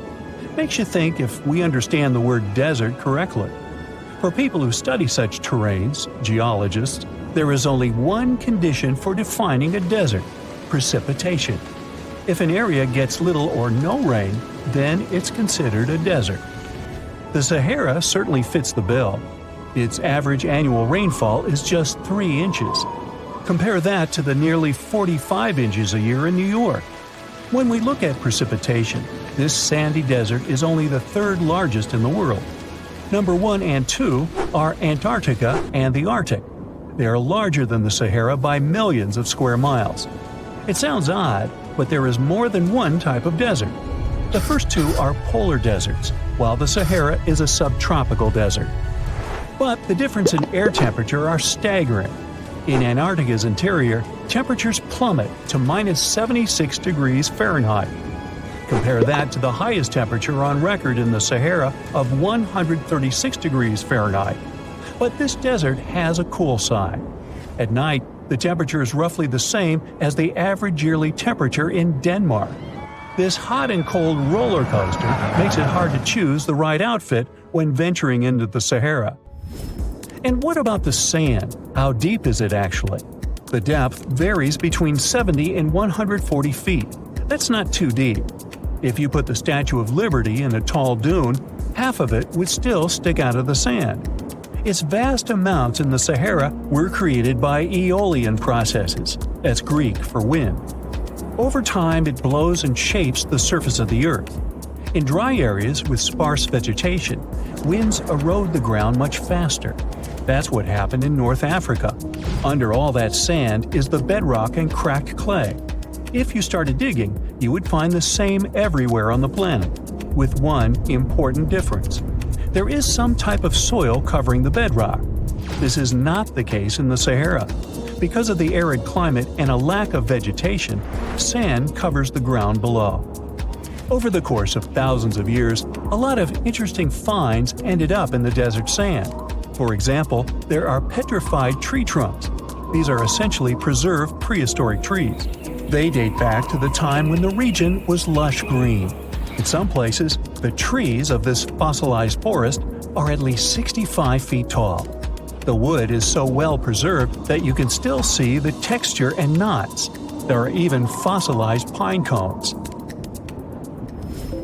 Makes you think if we understand the word desert correctly. For people who study such terrains, geologists, there is only one condition for defining a desert: precipitation. If an area gets little or no rain, then it's considered a desert. The Sahara certainly fits the bill. Its average annual rainfall is just 3 inches. Compare that to the nearly 45 inches a year in New York. When we look at precipitation, this sandy desert is only the third largest in the world. Number 1 and 2 are Antarctica and the Arctic. They are larger than the Sahara by millions of square miles. It sounds odd, but there is more than one type of desert. The first two are polar deserts, while the Sahara is a subtropical desert. But the difference in air temperature are staggering. In Antarctica's interior, temperatures plummet to minus 76 degrees Fahrenheit. Compare that to the highest temperature on record in the Sahara of 136 degrees Fahrenheit. But this desert has a cool side. At night, the temperature is roughly the same as the average yearly temperature in Denmark. This hot and cold roller coaster makes it hard to choose the right outfit when venturing into the Sahara. And what about the sand? How deep is it actually? The depth varies between 70 and 140 feet. That's not too deep. If you put the Statue of Liberty in a tall dune, half of it would still stick out of the sand. Its vast amounts in the Sahara were created by aeolian processes. That's Greek for wind. Over time, it blows and shapes the surface of the earth. In dry areas with sparse vegetation, winds erode the ground much faster. That's what happened in North Africa. Under all that sand is the bedrock and cracked clay. If you started digging, you would find the same everywhere on the planet, with one important difference. There is some type of soil covering the bedrock. This is not the case in the Sahara. Because of the arid climate and a lack of vegetation, sand covers the ground below. Over the course of thousands of years, a lot of interesting finds ended up in the desert sand. For example, there are petrified tree trunks. These are essentially preserved prehistoric trees. They date back to the time when the region was lush green. In some places, the trees of this fossilized forest are at least 65 feet tall. The wood is so well preserved that you can still see the texture and knots. There are even fossilized pine cones.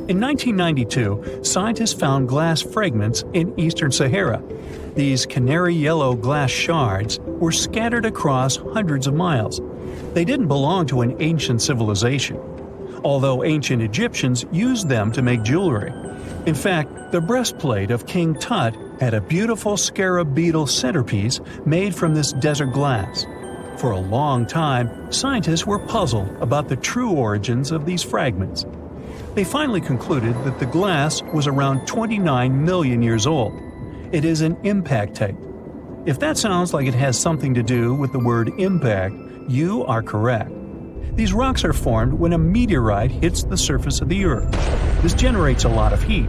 In 1992, scientists found glass fragments in eastern Sahara. These canary yellow glass shards were scattered across hundreds of miles. They didn't belong to an ancient civilization, although ancient Egyptians used them to make jewelry. In fact, the breastplate of King Tut had a beautiful scarab beetle centerpiece made from this desert glass. For a long time, scientists were puzzled about the true origins of these fragments. They finally concluded that the glass was around 29 million years old. It is an impact tape. If that sounds like it has something to do with the word impact, you are correct. These rocks are formed when a meteorite hits the surface of the Earth. This generates a lot of heat.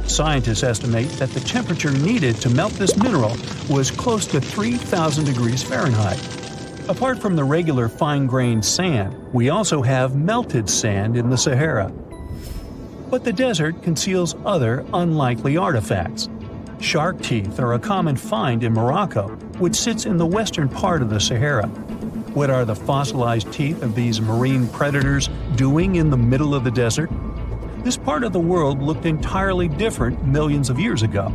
Scientists estimate that the temperature needed to melt this mineral was close to 3,000 degrees Fahrenheit. Apart from the regular fine-grained sand, we also have melted sand in the Sahara. But the desert conceals other unlikely artifacts. Shark teeth are a common find in Morocco, which sits in the western part of the Sahara. What are the fossilized teeth of these marine predators doing in the middle of the desert? This part of the world looked entirely different millions of years ago.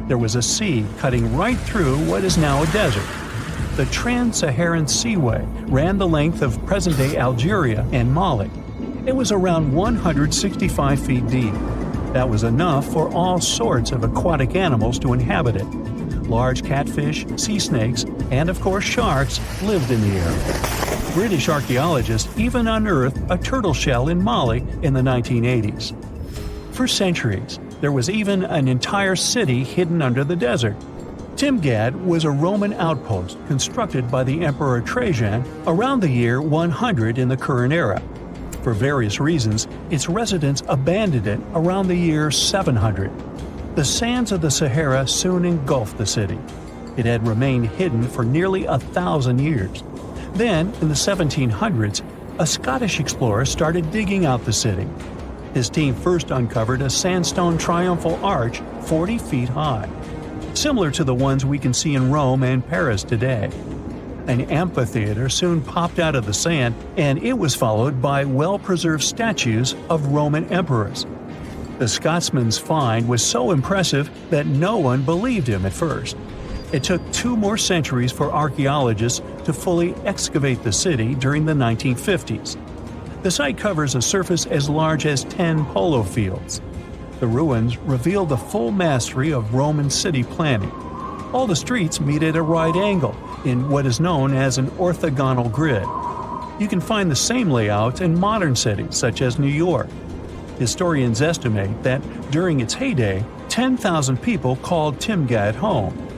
There was a sea cutting right through what is now a desert. The Trans-Saharan Seaway ran the length of present-day Algeria and Mali. It was around 165 feet deep. That was enough for all sorts of aquatic animals to inhabit it. Large catfish, sea snakes, and of course sharks lived in the area. British archaeologists even unearthed a turtle shell in Mali in the 1980s. For centuries, there was even an entire city hidden under the desert. Timgad was a Roman outpost constructed by the Emperor Trajan around the year 100 in the current era. For various reasons, its residents abandoned it around the year 700. The sands of the Sahara soon engulfed the city. It had remained hidden for nearly 1,000 years. Then, in the 1700s, a Scottish explorer started digging out the city. His team first uncovered a sandstone triumphal arch 40 feet high, similar to the ones we can see in Rome and Paris today. An amphitheater soon popped out of the sand, and it was followed by well-preserved statues of Roman emperors. The Scotsman's find was so impressive that no one believed him at first. It took 2 more centuries for archaeologists to fully excavate the city during the 1950s. The site covers a surface as large as 10 polo fields. The ruins reveal the full mastery of Roman city planning. All the streets meet at a right angle in what is known as an orthogonal grid. You can find the same layout in modern cities such as New York. Historians estimate that during its heyday, 10,000 people called Timgad home.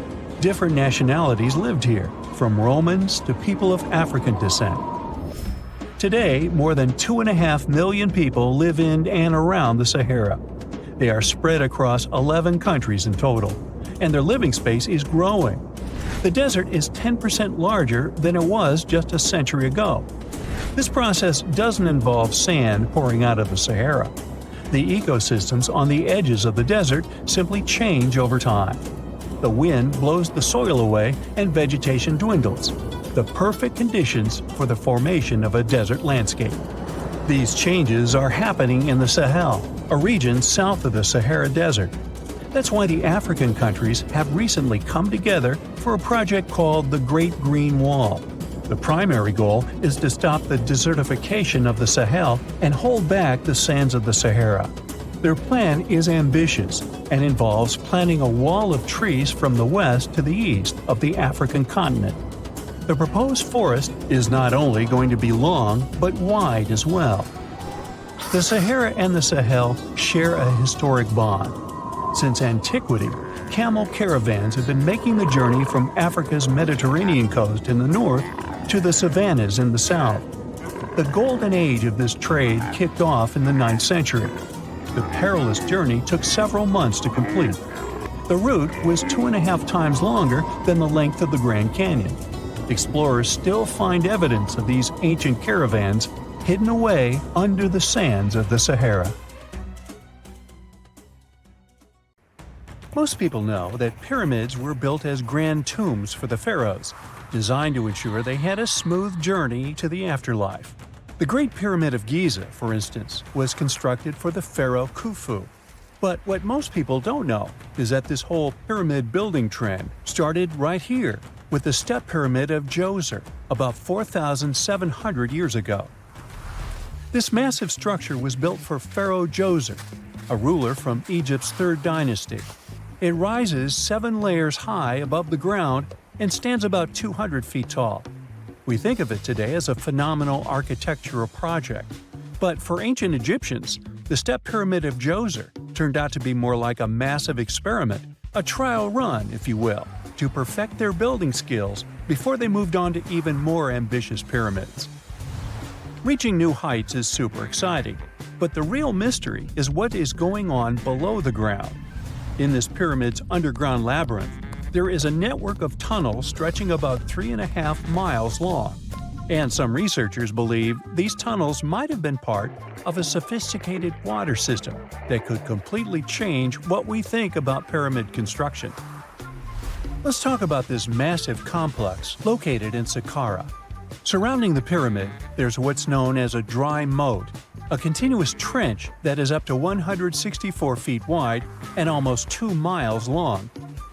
Different nationalities lived here, from Romans to people of African descent. Today, more than 2.5 million people live in and around the Sahara. They are spread across 11 countries in total, and their living space is growing. The desert is 10% larger than it was just a century ago. This process doesn't involve sand pouring out of the Sahara. The ecosystems on the edges of the desert simply change over time. The wind blows the soil away and vegetation dwindles, the perfect conditions for the formation of a desert landscape. These changes are happening in the Sahel, a region south of the Sahara Desert. That's why the African countries have recently come together for a project called the Great Green Wall. The primary goal is to stop the desertification of the Sahel and hold back the sands of the Sahara. Their plan is ambitious and involves planting a wall of trees from the west to the east of the African continent. The proposed forest is not only going to be long, but wide as well. The Sahara and the Sahel share a historic bond. Since antiquity, camel caravans have been making the journey from Africa's Mediterranean coast in the north to the savannas in the south. The golden age of this trade kicked off in the 9th century. The perilous journey took several months to complete. The route was 2.5 times longer than the length of the Grand Canyon. Explorers still find evidence of these ancient caravans hidden away under the sands of the Sahara. Most people know that pyramids were built as grand tombs for the pharaohs, designed to ensure they had a smooth journey to the afterlife. The Great Pyramid of Giza, for instance, was constructed for the pharaoh Khufu. But what most people don't know is that this whole pyramid building trend started right here with the step pyramid of Djoser about 4,700 years ago. This massive structure was built for Pharaoh Djoser, a ruler from Egypt's 3rd dynasty. It rises 7 layers high above the ground and stands about 200 feet tall. We think of it today as a phenomenal architectural project. But for ancient Egyptians, the step pyramid of Djoser turned out to be more like a massive experiment, a trial run, if you will, to perfect their building skills before they moved on to even more ambitious pyramids. Reaching new heights is super exciting, but the real mystery is what is going on below the ground. In this pyramid's underground labyrinth, there is a network of tunnels stretching about 3.5 miles long, and some researchers believe these tunnels might have been part of a sophisticated water system that could completely change what we think about pyramid construction. Let's talk about this massive complex located in Saqqara. Surrounding the pyramid, there's what's known as a dry moat, a continuous trench that is up to 164 feet wide and almost 2 miles long.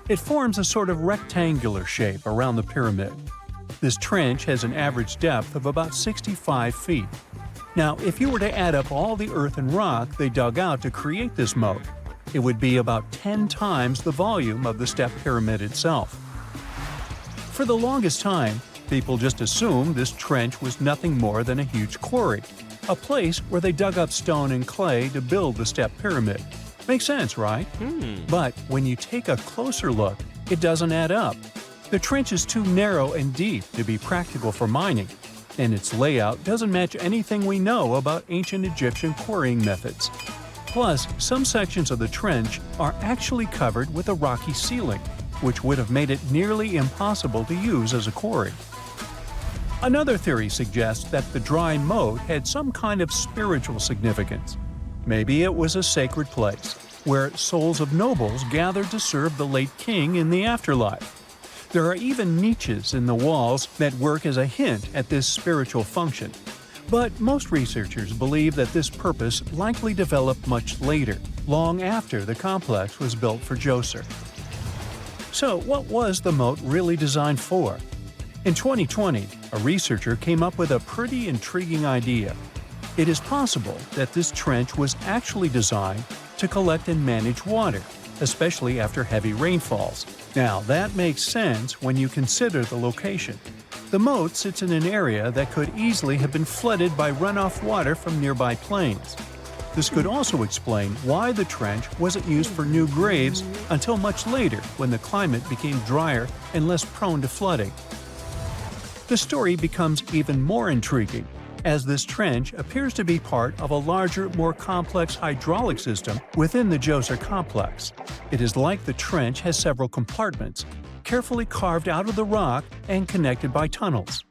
It forms a sort of rectangular shape around the pyramid. This trench has an average depth of about 65 feet. Now, if you were to add up all the earth and rock they dug out to create this moat, it would be about 10 times the volume of the step pyramid itself. For the longest time, People just assumed this trench was nothing more than a huge quarry, a place where they dug up stone and clay to build the step pyramid. Makes sense, right? But when you take a closer look, it doesn't add up. The trench is too narrow and deep to be practical for mining, and its layout doesn't match anything we know about ancient Egyptian quarrying methods. Plus, some sections of the trench are actually covered with a rocky ceiling, which would have made it nearly impossible to use as a quarry. Another theory suggests that the dry moat had some kind of spiritual significance. Maybe it was a sacred place, where souls of nobles gathered to serve the late king in the afterlife. There are even niches in the walls that work as a hint at this spiritual function. But most researchers believe that this purpose likely developed much later, long after the complex was built for Djoser. So, what was the moat really designed for? In 2020, a researcher came up with a pretty intriguing idea. It is possible that this trench was actually designed to collect and manage water, especially after heavy rainfalls. Now, that makes sense when you consider the location. The moat sits in an area that could easily have been flooded by runoff water from nearby plains. This could also explain why the trench wasn't used for new graves until much later when the climate became drier and less prone to flooding. The story becomes even more intriguing, as this trench appears to be part of a larger, more complex hydraulic system within the Djoser complex. It is like the trench has several compartments, carefully carved out of the rock and connected by tunnels.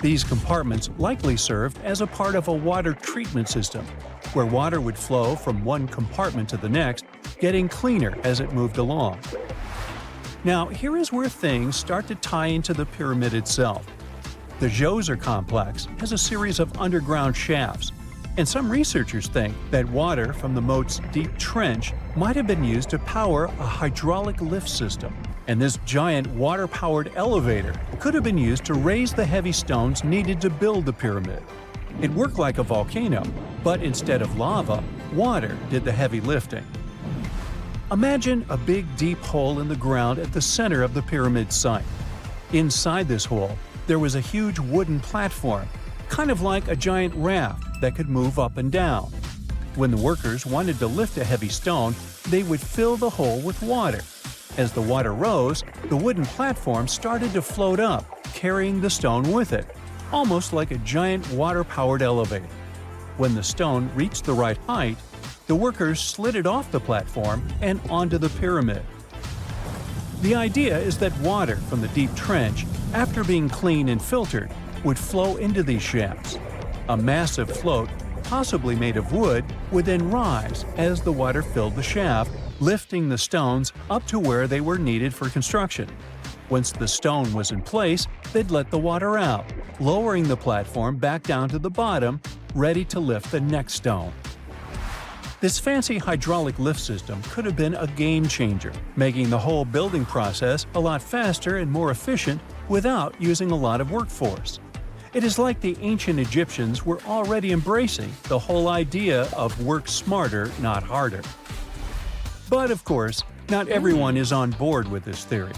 These compartments likely served as a part of a water treatment system, where water would flow from one compartment to the next, getting cleaner as it moved along. Now, here is where things start to tie into the pyramid itself. The Djoser complex has a series of underground shafts, and some researchers think that water from the moat's deep trench might have been used to power a hydraulic lift system, and this giant water-powered elevator could have been used to raise the heavy stones needed to build the pyramid. It worked like a volcano, but instead of lava, water did the heavy lifting. Imagine a big deep hole in the ground at the center of the pyramid site. Inside this hole, there was a huge wooden platform, kind of like a giant raft that could move up and down. When the workers wanted to lift a heavy stone, they would fill the hole with water. As the water rose, the wooden platform started to float up, carrying the stone with it, almost like a giant water-powered elevator. When the stone reached the right height, the workers slid it off the platform and onto the pyramid. The idea is that water from the deep trench, after being cleaned and filtered, would flow into these shafts. A massive float, possibly made of wood, would then rise as the water filled the shaft, lifting the stones up to where they were needed for construction. Once the stone was in place, they'd let the water out, lowering the platform back down to the bottom, ready to lift the next stone. This fancy hydraulic lift system could have been a game changer, making the whole building process a lot faster and more efficient without using a lot of workforce. It is like the ancient Egyptians were already embracing the whole idea of work smarter, not harder. But of course, not everyone is on board with this theory.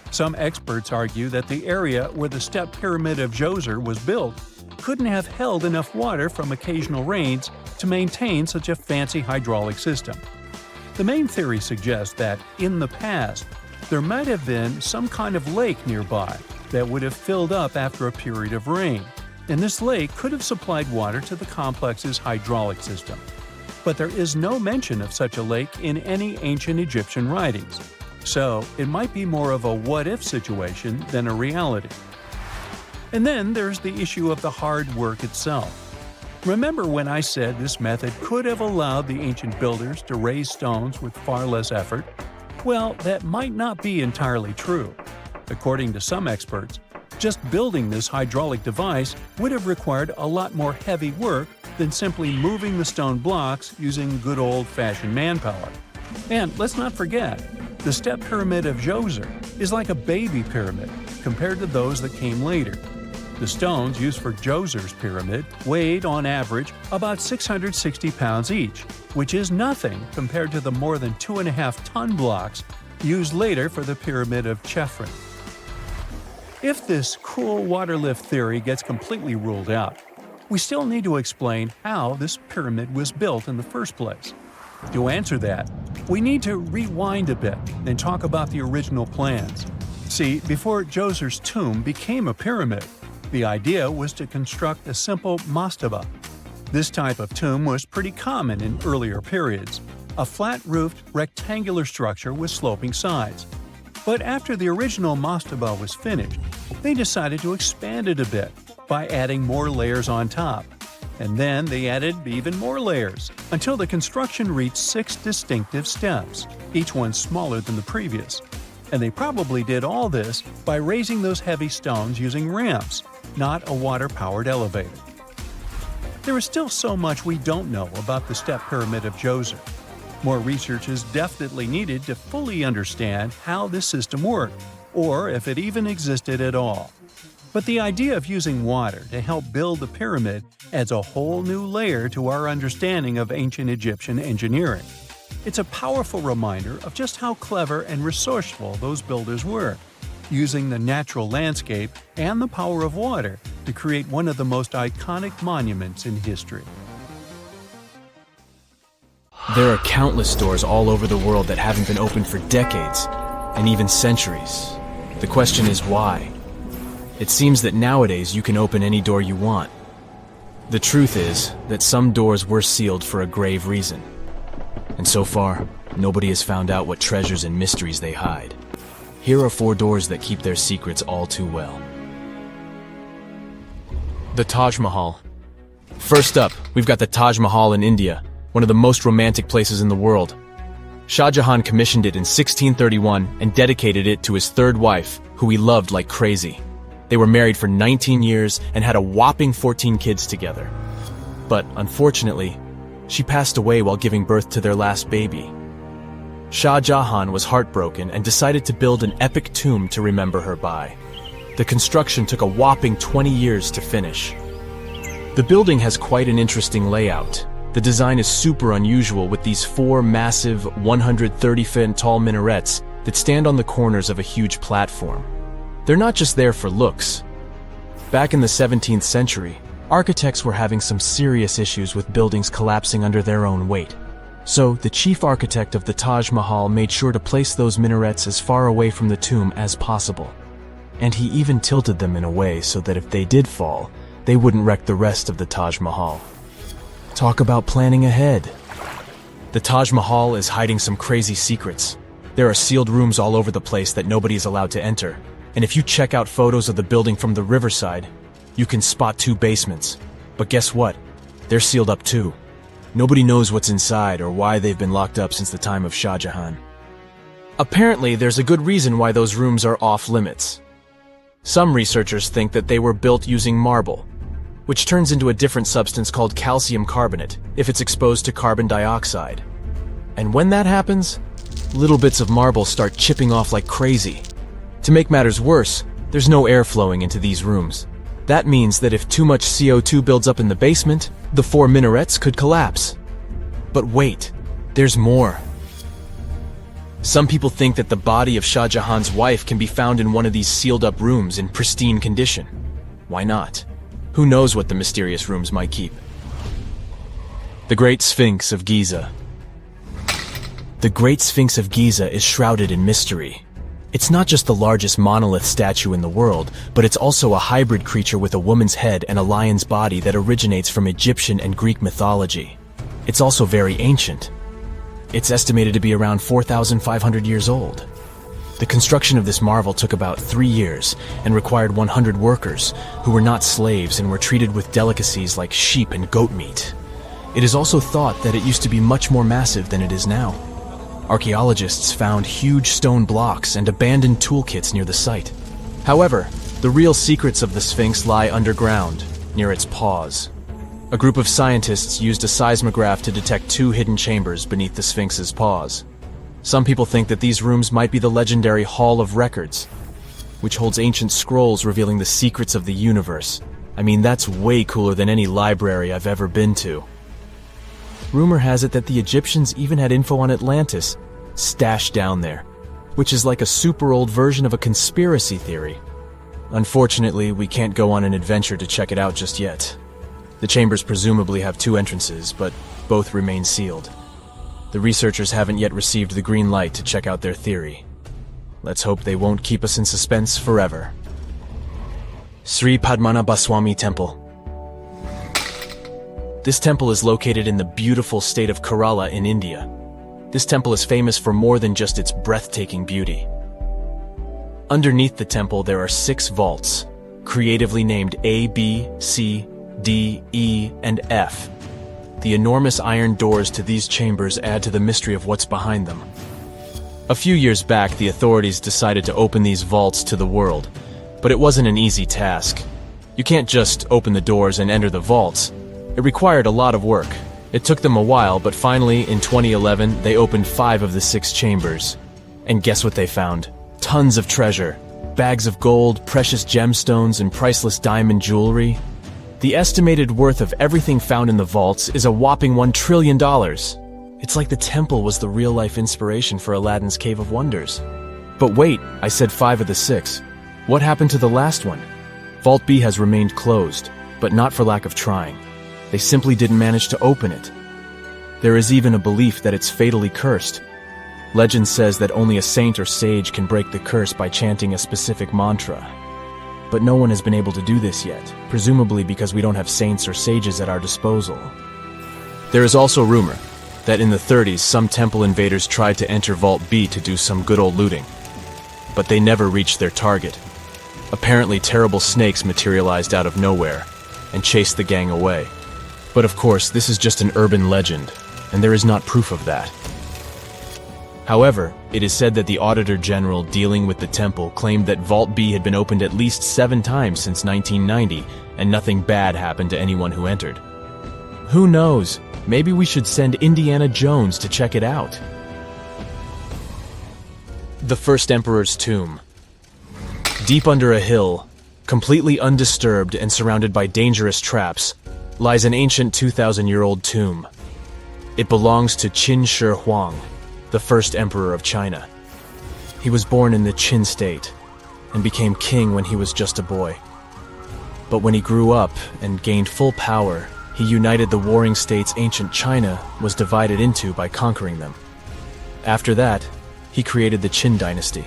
Some experts argue that the area where the step pyramid of Djoser was built couldn't have held enough water from occasional rains to maintain such a fancy hydraulic system. The main theory suggests that, in the past, there might have been some kind of lake nearby that would have filled up after a period of rain, and this lake could have supplied water to the complex's hydraulic system. But there is no mention of such a lake in any ancient Egyptian writings, so it might be more of a what-if situation than a reality. And then there's the issue of the hard work itself. Remember when I said this method could have allowed the ancient builders to raise stones with far less effort? Well, that might not be entirely true. According to some experts, just building this hydraulic device would have required a lot more heavy work than simply moving the stone blocks using good old-fashioned manpower. And let's not forget, the step pyramid of Djoser is like a baby pyramid compared to those that came later. The stones used for Djoser's pyramid weighed, on average, about 660 pounds each, which is nothing compared to the more than 2.5-ton blocks used later for the pyramid of Chephren. If this cool water lift theory gets completely ruled out, we still need to explain how this pyramid was built in the first place. To answer that, we need to rewind a bit and talk about the original plans. See, before Djozer's tomb became a pyramid, the idea was to construct a simple mastaba. This type of tomb was pretty common in earlier periods, a flat-roofed rectangular structure with sloping sides. But after the original mastaba was finished, they decided to expand it a bit by adding more layers on top. And then they added even more layers, until the construction reached 6 distinctive steps, each one smaller than the previous. And they probably did all this by raising those heavy stones using ramps, not a water-powered elevator. There is still so much we don't know about the step pyramid of Djoser. More research is definitely needed to fully understand how this system worked, or if it even existed at all. But the idea of using water to help build the pyramid adds a whole new layer to our understanding of ancient Egyptian engineering. It's a powerful reminder of just how clever and resourceful those builders were, using the natural landscape and the power of water to create one of the most iconic monuments in history. There are countless doors all over the world that haven't been opened for decades, and even centuries. The question is why? It seems that nowadays you can open any door you want. The truth is that some doors were sealed for a grave reason. And so far, nobody has found out what treasures and mysteries they hide. Here are 4 doors that keep their secrets all too well. The Taj Mahal. First up, we've got the Taj Mahal in India, one of the most romantic places in the world. Shah Jahan commissioned it in 1631 and dedicated it to his 3rd wife, who he loved like crazy. They were married for 19 years and had a whopping 14 kids together. But unfortunately, she passed away while giving birth to their last baby. Shah Jahan was heartbroken and decided to build an epic tomb to remember her by. The construction took a whopping 20 years to finish. The building has quite an interesting layout. The design is super unusual with these 4 massive 130-foot tall minarets that stand on the corners of a huge platform. They're not just there for looks. Back in the 17th century, architects were having some serious issues with buildings collapsing under their own weight. So, the chief architect of the Taj Mahal made sure to place those minarets as far away from the tomb as possible. And he even tilted them in a way so that if they did fall, they wouldn't wreck the rest of the Taj Mahal. Talk about planning ahead. The Taj Mahal is hiding some crazy secrets. There are sealed rooms all over the place that nobody is allowed to enter. And if you check out photos of the building from the riverside, you can spot 2 basements. But guess what? They're sealed up too. Nobody knows what's inside or why they've been locked up since the time of Shah Jahan. Apparently, there's a good reason why those rooms are off limits. Some researchers think that they were built using marble, which turns into a different substance called calcium carbonate if it's exposed to carbon dioxide. And when that happens, little bits of marble start chipping off like crazy. To make matters worse, there's no air flowing into these rooms. That means that if too much CO2 builds up in the basement, the 4 minarets could collapse. But wait, there's more. Some people think that the body of Shah Jahan's wife can be found in one of these sealed-up rooms in pristine condition. Why not? Who knows what the mysterious rooms might keep? The Great Sphinx of Giza. The Great Sphinx of Giza is shrouded in mystery. It's not just the largest monolith statue in the world, but it's also a hybrid creature with a woman's head and a lion's body that originates from Egyptian and Greek mythology. It's also very ancient. It's estimated to be around 4,500 years old. The construction of this marvel took about 3 years and required 100 workers, who were not slaves and were treated with delicacies like sheep and goat meat. It is also thought that it used to be much more massive than it is now. Archaeologists found huge stone blocks and abandoned toolkits near the site. However, the real secrets of the Sphinx lie underground, near its paws. A group of scientists used a seismograph to detect 2 hidden chambers beneath the Sphinx's paws. Some people think that these rooms might be the legendary Hall of Records, which holds ancient scrolls revealing the secrets of the universe. I mean, that's way cooler than any library I've ever been to. Rumor has it that the Egyptians even had info on Atlantis stashed down there, which is like a super old version of a conspiracy theory. Unfortunately, we can't go on an adventure to check it out just yet. The chambers presumably have two entrances, but both remain sealed. The researchers haven't yet received the green light to check out their theory. Let's hope they won't keep us in suspense forever. Sri Padmanabhaswamy Temple. This temple is located in the beautiful state of Kerala in India. This temple is famous for more than just its breathtaking beauty. Underneath the temple there are 6 vaults, creatively named A, B, C, D, E, and F. The enormous iron doors to these chambers add to the mystery of what's behind them. A few years back, the authorities decided to open these vaults to the world, but it wasn't an easy task. You can't just open the doors and enter the vaults. It required a lot of work. It took them a while, but finally, in 2011, they opened 5 of the 6 chambers. And guess what they found? Tons of treasure. Bags of gold, precious gemstones, and priceless diamond jewelry. The estimated worth of everything found in the vaults is a whopping $1 trillion. It's like the temple was the real-life inspiration for Aladdin's Cave of Wonders. But wait, I said 5 of the 6. What happened to the last one? Vault B has remained closed, but not for lack of trying. They simply didn't manage to open it. There is even a belief that it's fatally cursed. Legend says that only a saint or sage can break the curse by chanting a specific mantra. But no one has been able to do this yet, presumably because we don't have saints or sages at our disposal. There is also rumor that in the 30s some temple invaders tried to enter Vault B to do some good old looting. But they never reached their target. Apparently terrible snakes materialized out of nowhere and chased the gang away. But of course, this is just an urban legend, and there is not proof of that. However, it is said that the Auditor General dealing with the temple claimed that Vault B had been opened at least 7 times since 1990, and nothing bad happened to anyone who entered. Who knows? Maybe we should send Indiana Jones to check it out. The First Emperor's Tomb. Deep under a hill, completely undisturbed and surrounded by dangerous traps, lies an ancient 2,000-year-old tomb. It belongs to Qin Shi Huang, the first emperor of China. He was born in the Qin state and became king when he was just a boy. But when he grew up and gained full power, he united the warring states ancient China was divided into by conquering them. After that, he created the Qin dynasty.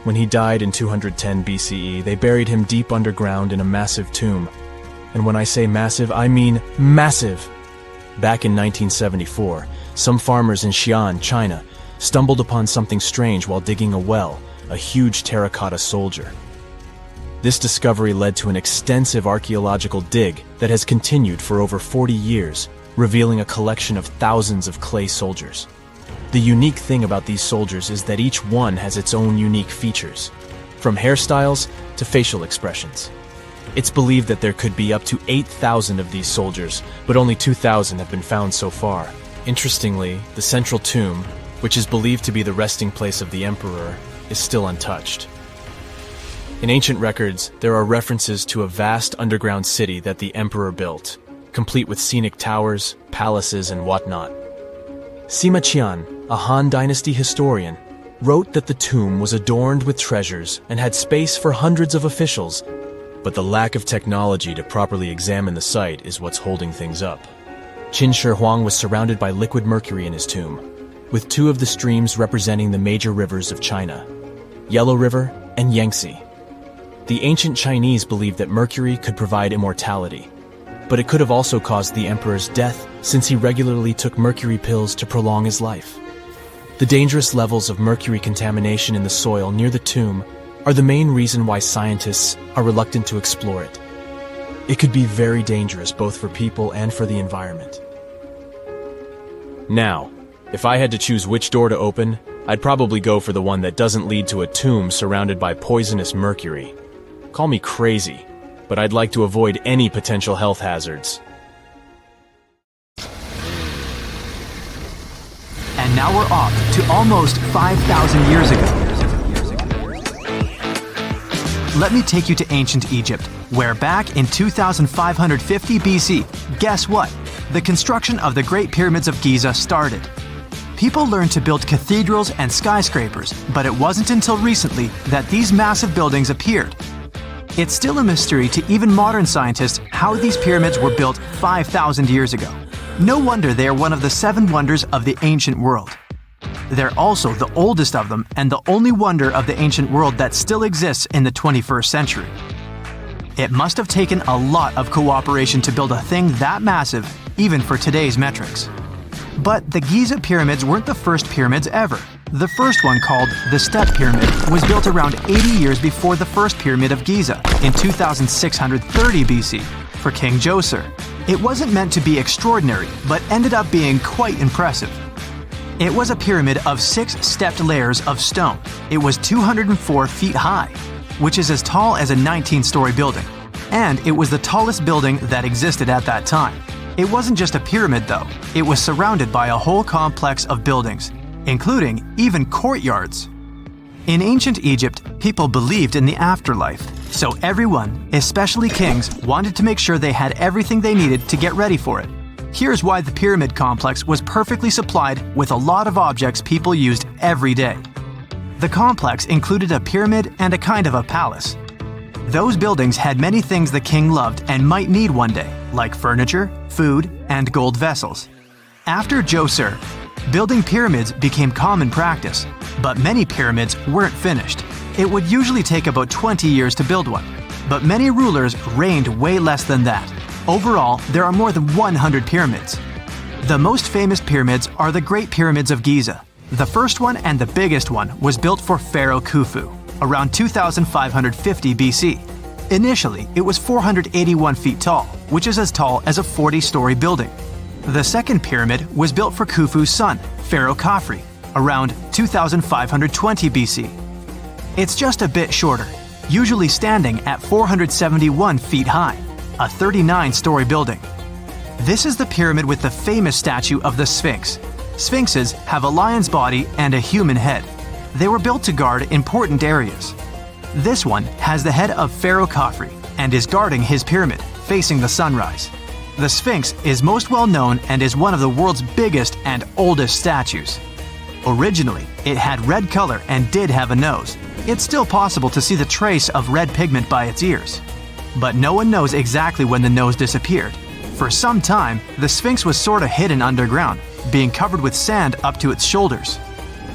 When he died in 210 BCE, they buried him deep underground in a massive tomb. And when I say massive, I mean massive! Back in 1974, some farmers in Xi'an, China, stumbled upon something strange while digging a well, a huge terracotta soldier. This discovery led to an extensive archaeological dig that has continued for over 40 years, revealing a collection of thousands of clay soldiers. The unique thing about these soldiers is that each one has its own unique features, from hairstyles to facial expressions. It's believed that there could be up to 8,000 of these soldiers, but only 2,000 have been found so far. Interestingly, the central tomb, which is believed to be the resting place of the emperor, is still untouched. In ancient records, there are references to a vast underground city that the emperor built, complete with scenic towers, palaces, and whatnot. Sima Qian, a Han Dynasty historian, wrote that the tomb was adorned with treasures and had space for hundreds of officials, but the lack of technology to properly examine the site is what's holding things up. Qin Shi Huang was surrounded by liquid mercury in his tomb, with 2 of the streams representing the major rivers of China, Yellow River and Yangtze. The ancient Chinese believed that mercury could provide immortality, but it could have also caused the emperor's death since he regularly took mercury pills to prolong his life. The dangerous levels of mercury contamination in the soil near the tomb are the main reason why scientists are reluctant to explore it. It could be very dangerous both for people and for the environment. Now, if I had to choose which door to open, I'd probably go for the one that doesn't lead to a tomb surrounded by poisonous mercury. Call me crazy, but I'd like to avoid any potential health hazards. And now we're off to almost 5,000 years ago. Let me take you to ancient Egypt, where back in 2550 BC, guess what? The construction of the Great Pyramids of Giza started. People learned to build cathedrals and skyscrapers, but it wasn't until recently that these massive buildings appeared. It's still a mystery to even modern scientists how these pyramids were built 5,000 years ago. No wonder they are one of the 7 wonders of the ancient world. They're also the oldest of them and the only wonder of the ancient world that still exists in the 21st century. It must have taken a lot of cooperation to build a thing that massive, even for today's metrics. But the Giza pyramids weren't the first pyramids ever. The first one, called the Step Pyramid, was built around 80 years before the first pyramid of Giza in 2630 BC for King Djoser. It wasn't meant to be extraordinary, but ended up being quite impressive. It was a pyramid of 6 stepped layers of stone. It was 204 feet high, which is as tall as a 19-story building. And it was the tallest building that existed at that time. It wasn't just a pyramid though, it was surrounded by a whole complex of buildings, including even courtyards. In ancient Egypt, people believed in the afterlife, so everyone, especially kings, wanted to make sure they had everything they needed to get ready for it. Here's why the pyramid complex was perfectly supplied with a lot of objects people used every day. The complex included a pyramid and a kind of a palace. Those buildings had many things the king loved and might need one day, like furniture, food, and gold vessels. After Djoser, building pyramids became common practice, but many pyramids weren't finished. It would usually take about 20 years to build one, but many rulers reigned way less than that. Overall, there are more than 100 pyramids. The most famous pyramids are the Great Pyramids of Giza. The first one and the biggest one was built for Pharaoh Khufu, around 2550 BC. Initially, it was 481 feet tall, which is as tall as a 40-story building. The second pyramid was built for Khufu's son, Pharaoh Khafre, around 2520 BC. It's just a bit shorter, usually standing at 471 feet high, a 39-story building. This is the pyramid with the famous statue of the Sphinx. Sphinxes have a lion's body and a human head. They were built to guard important areas. This one has the head of Pharaoh Khafre and is guarding his pyramid, facing the sunrise. The Sphinx is most well known and is one of the world's biggest and oldest statues. Originally, it had red color and did have a nose. It's still possible to see the trace of red pigment by its ears. But no one knows exactly when the nose disappeared. For some time, the Sphinx was sort of hidden underground, being covered with sand up to its shoulders.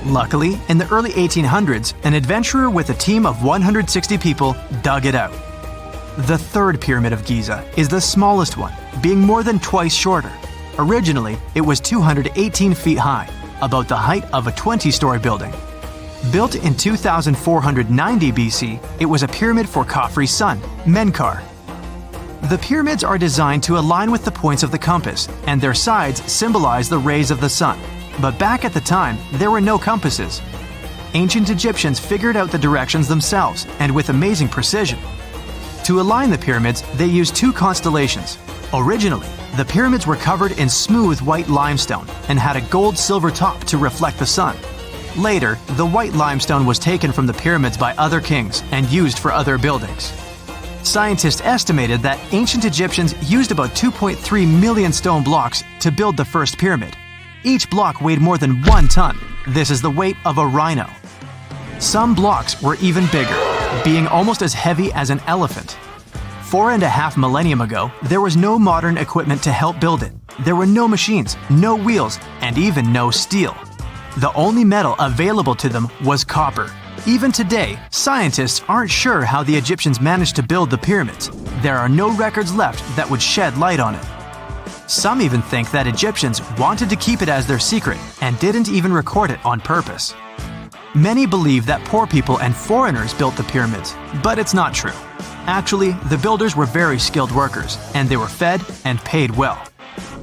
Luckily, in the early 1800s, an adventurer with a team of 160 people dug it out. The third pyramid of Giza is the smallest one, being more than twice shorter. Originally, it was 218 feet high, about the height of a 20-story building. Built in 2490 BC, it was a pyramid for Khafre's son, Menkaure. The pyramids are designed to align with the points of the compass, and their sides symbolize the rays of the sun. But back at the time, there were no compasses. Ancient Egyptians figured out the directions themselves, and with amazing precision. To align the pyramids, they used 2 constellations. Originally, the pyramids were covered in smooth white limestone and had a gold-silver top to reflect the sun. Later, the white limestone was taken from the pyramids by other kings and used for other buildings. Scientists estimated that ancient Egyptians used about 2.3 million stone blocks to build the first pyramid. Each block weighed more than 1 ton. This is the weight of a rhino. Some blocks were even bigger, being almost as heavy as an elephant. 4.5 millennia ago, there was no modern equipment to help build it. There were no machines, no wheels, and even no steel. The only metal available to them was copper. Even today, scientists aren't sure how the Egyptians managed to build the pyramids. There are no records left that would shed light on it. Some even think that Egyptians wanted to keep it as their secret and didn't even record it on purpose. Many believe that poor people and foreigners built the pyramids, but it's not true. Actually, the builders were very skilled workers, and they were fed and paid well.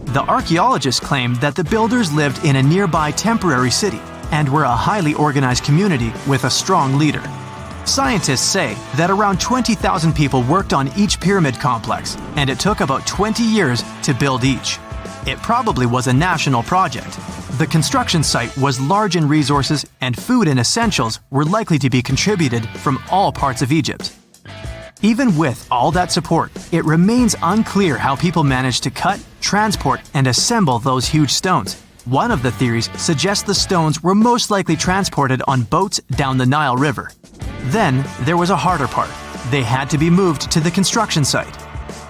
The archaeologists claim that the builders lived in a nearby temporary city and were a highly organized community with a strong leader. Scientists say that around 20,000 people worked on each pyramid complex, and it took about 20 years to build each. It probably was a national project. The construction site was large in resources, and food and essentials were likely to be contributed from all parts of Egypt. Even with all that support, it remains unclear how people managed to cut, transport, and assemble those huge stones. One of the theories suggests the stones were most likely transported on boats down the Nile River. Then, there was a harder part. they had to be moved to the construction site.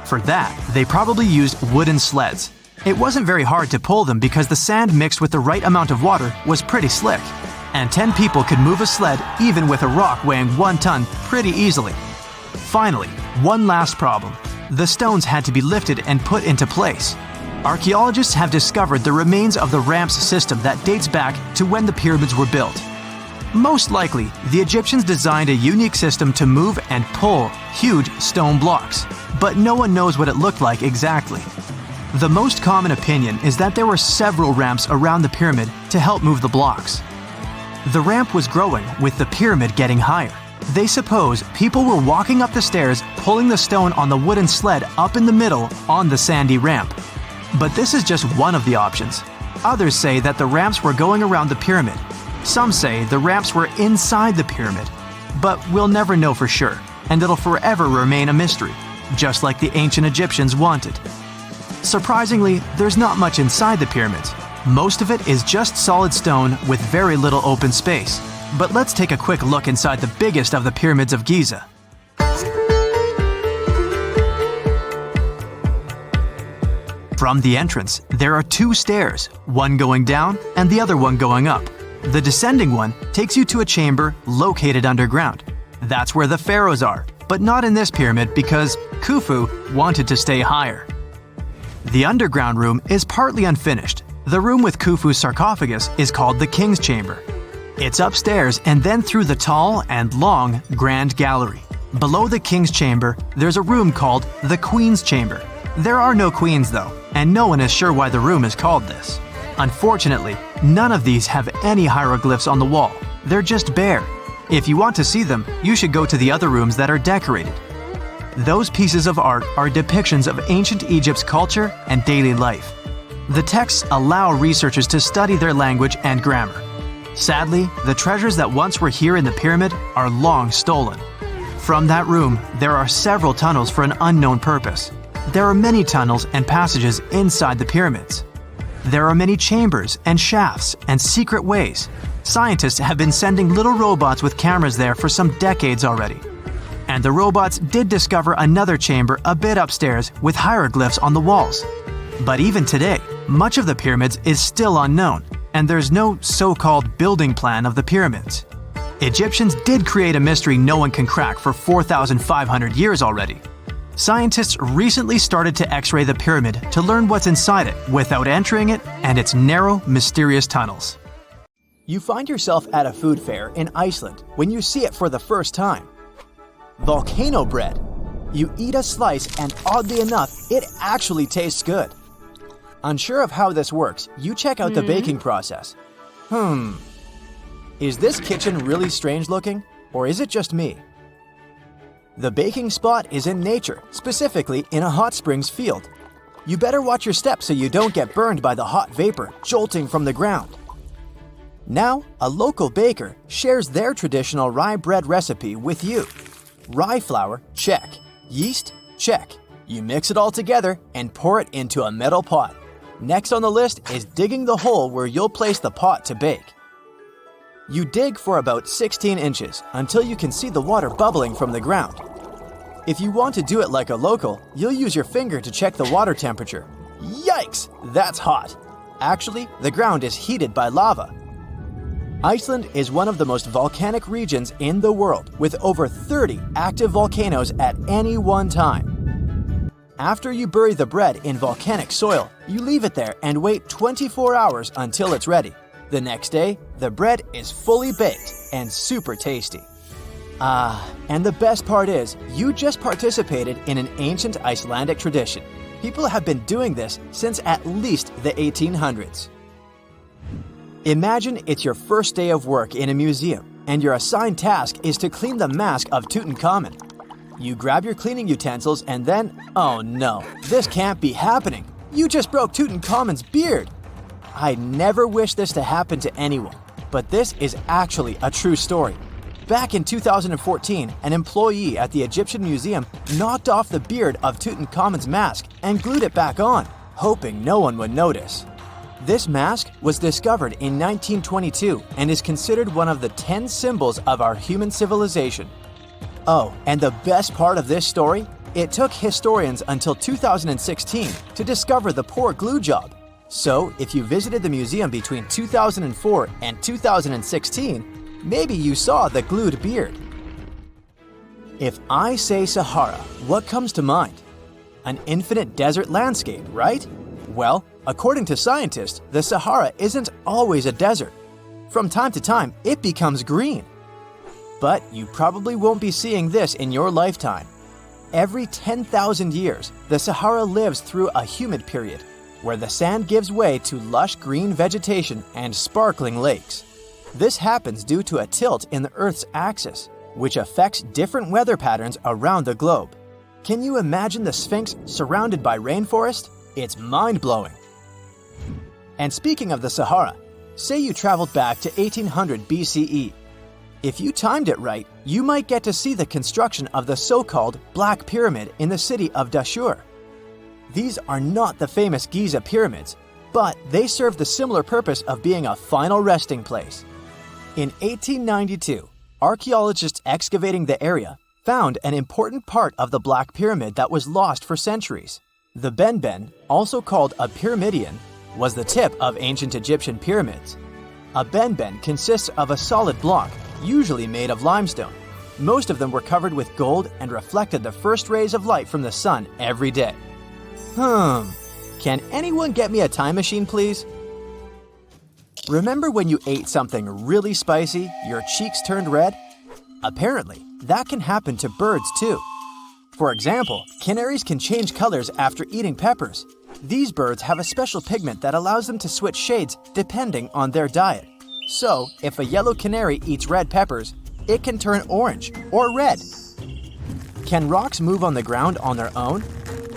For that, they probably used wooden sleds. It wasn't very hard to pull them because the sand mixed with the right amount of water was pretty slick. And 10 people could move a sled even with a rock weighing 1 ton pretty easily. Finally, one last problem. The stones had to be lifted and put into place. Archaeologists have discovered the remains of the ramps system that dates back to when the pyramids were built. Most likely, the Egyptians designed a unique system to move and pull huge stone blocks, but no one knows what it looked like exactly. The most common opinion is that there were several ramps around the pyramid to help move the blocks. The ramp was growing with the pyramid getting higher. They suppose people were walking up the stairs, pulling the stone on the wooden sled up in the middle on the sandy ramp. But this is just one of the options. Others say that the ramps were going around the pyramid. Some say the ramps were inside the pyramid. But we'll never know for sure, and it'll forever remain a mystery, just like the ancient Egyptians wanted. Surprisingly, there's not much inside the pyramids. Most of it is just solid stone with very little open space. But let's take a quick look inside the biggest of the pyramids of Giza. From the entrance, there are 2 stairs, one going down and the other one going up. The descending one takes you to a chamber located underground. That's where the pharaohs are, but not in this pyramid because Khufu wanted to stay higher. The underground room is partly unfinished. The room with Khufu's sarcophagus is called the King's Chamber. It's upstairs and then through the tall and long Grand Gallery. Below the King's Chamber, there's a room called the Queen's Chamber. There are no queens though, and no one is sure why the room is called this. Unfortunately, none of these have any hieroglyphs on the wall. They're just bare. If you want to see them, you should go to the other rooms that are decorated. Those pieces of art are depictions of ancient Egypt's culture and daily life. The texts allow researchers to study their language and grammar. Sadly, the treasures that once were here in the pyramid are long stolen. From that room, there are several tunnels for an unknown purpose. There are many tunnels and passages inside the pyramids. There are many chambers and shafts and secret ways. Scientists have been sending little robots with cameras there for some decades already. And the robots did discover another chamber a bit upstairs with hieroglyphs on the walls. But even today, much of the pyramids is still unknown, and there's no so-called building plan of the pyramids. Egyptians did create a mystery no one can crack for 4,500 years already. Scientists recently started to X-ray the pyramid to learn what's inside it without entering it and its narrow, mysterious tunnels. You find yourself at a food fair in Iceland when you see it for the first time. Volcano bread. You eat a slice and oddly enough, it actually tastes good. Unsure of how this works, you check out the baking process. Is this kitchen really strange looking, or is it just me? The baking spot is in nature, specifically in a hot springs field. You better watch your steps so you don't get burned by the hot vapor jolting from the ground. Now, a local baker shares their traditional rye bread recipe with you. Rye flour, check. Yeast, check. You mix it all together and pour it into a metal pot. Next on the list is digging the hole where you'll place the pot to bake. You dig for about 16 inches until you can see the water bubbling from the ground. If you want to do it like a local, you'll use your finger to check the water temperature. Yikes, that's hot. Actually, the ground is heated by lava. Iceland is one of the most volcanic regions in the world, with over 30 active volcanoes at any one time. After you bury the bread in volcanic soil, you leave it there and wait 24 hours until it's ready. The next day, the bread is fully baked and super tasty. And the best part is, you just participated in an ancient Icelandic tradition. People have been doing this since at least the 1800s. Imagine it's your first day of work in a museum, and your assigned task is to clean the mask of Tutankhamun. You grab your cleaning utensils and then, oh no, this can't be happening. You just broke Tutankhamun's beard. I never wish this to happen to anyone, but this is actually a true story. Back in 2014, an employee at the Egyptian Museum knocked off the beard of Tutankhamun's mask and glued it back on, hoping no one would notice. This mask was discovered in 1922 and is considered one of the 10 symbols of our human civilization. Oh, and the best part of this story? It took historians until 2016 to discover the poor glue job. So, if you visited the museum between 2004 and 2016, maybe you saw the glued beard. If I say Sahara, what comes to mind? An infinite desert landscape, right? Well, according to scientists, the Sahara isn't always a desert. From time to time, it becomes green. But you probably won't be seeing this in your lifetime. Every 10,000 years, the Sahara lives through a humid period, where the sand gives way to lush green vegetation and sparkling lakes. This happens due to a tilt in the Earth's axis, which affects different weather patterns around the globe. Can you imagine the Sphinx surrounded by rainforest? It's mind-blowing. And speaking of the Sahara, say you traveled back to 1800 BCE. If you timed it right, you might get to see the construction of the so-called Black Pyramid in the city of Dashur. These are not the famous Giza pyramids, but they serve the similar purpose of being a final resting place. In 1892, archaeologists excavating the area found an important part of the Black Pyramid that was lost for centuries. The benben, also called a pyramidion, was the tip of ancient Egyptian pyramids. A benben consists of a solid block, usually made of limestone. Most of them were covered with gold and reflected the first rays of light from the sun every day. Can anyone get me a time machine, please? Remember when you ate something really spicy, your cheeks turned red? Apparently, that can happen to birds too. For example, canaries can change colors after eating peppers. These birds have a special pigment that allows them to switch shades depending on their diet. So, if a yellow canary eats red peppers, it can turn orange or red. Can rocks move on the ground on their own?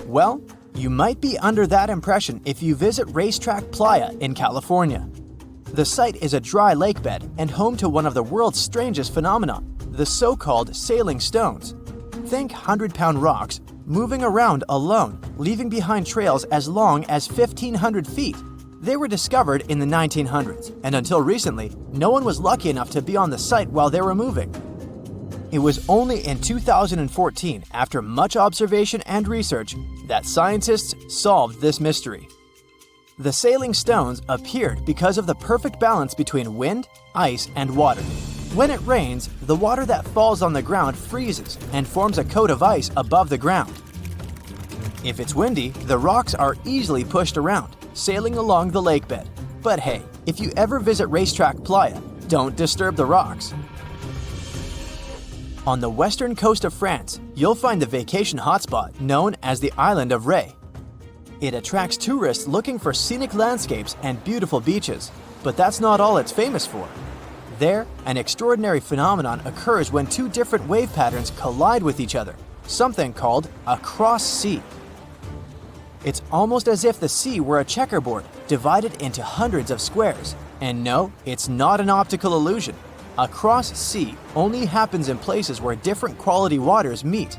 Well, you might be under that impression if you visit Racetrack Playa in California. The site is a dry lake bed and home to one of the world's strangest phenomena, the so-called sailing stones. Think 100-pound rocks moving around alone, leaving behind trails as long as 1,500 feet. They were discovered in the 1900s, and until recently, no one was lucky enough to be on the site while they were moving. It was only in 2014, after much observation and research, that scientists solved this mystery. The sailing stones appeared because of the perfect balance between wind, ice, and water. When it rains, the water that falls on the ground freezes and forms a coat of ice above the ground. If it's windy, the rocks are easily pushed around, sailing along the lake bed. But hey, if you ever visit Racetrack Playa, don't disturb the rocks. On the western coast of France, you'll find the vacation hotspot known as the island of Ré. It attracts tourists looking for scenic landscapes and beautiful beaches, but that's not all it's famous for. There, an extraordinary phenomenon occurs when two different wave patterns collide with each other, something called a cross sea. It's almost as if the sea were a checkerboard, divided into hundreds of squares. And no, it's not an optical illusion. A cross sea only happens in places where different quality waters meet.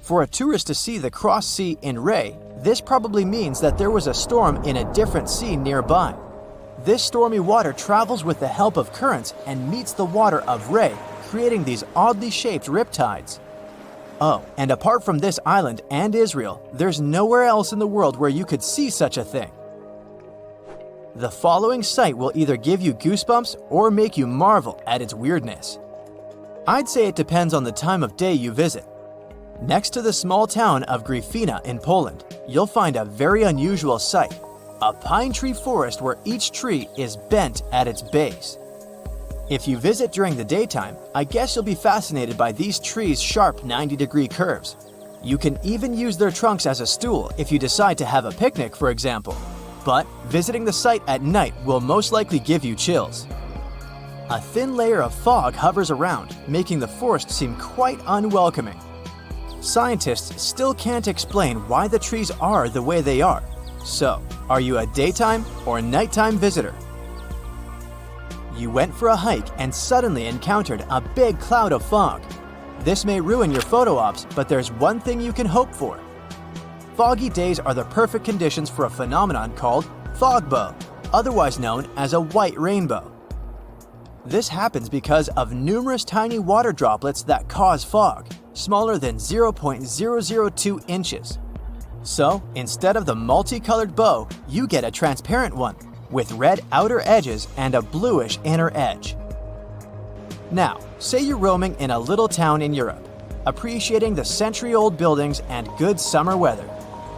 For a tourist to see the cross sea in Ré, this probably means that there was a storm in a different sea nearby. This stormy water travels with the help of currents and meets the water of Ré, creating these oddly shaped riptides. Oh, and apart from this island and Israel, there's nowhere else in the world where you could see such a thing. The following sight will either give you goosebumps or make you marvel at its weirdness. I'd say it depends on the time of day you visit. Next to the small town of Gryfina in Poland, you'll find a very unusual sight, a pine tree forest where each tree is bent at its base. If you visit during the daytime, I guess you'll be fascinated by these trees' sharp 90-degree curves. You can even use their trunks as a stool if you decide to have a picnic, for example. But visiting the site at night will most likely give you chills. A thin layer of fog hovers around, making the forest seem quite unwelcoming. Scientists still can't explain why the trees are the way they are. So, are you a daytime or nighttime visitor? You went for a hike and suddenly encountered a big cloud of fog. This may ruin your photo ops, but there's one thing you can hope for. Foggy days are the perfect conditions for a phenomenon called fog bow, otherwise known as a white rainbow. This happens because of numerous tiny water droplets that cause fog, smaller than 0.002 inches. So, instead of the multicolored bow, you get a transparent one, with red outer edges and a bluish inner edge. Now, say you're roaming in a little town in Europe, appreciating the century-old buildings and good summer weather.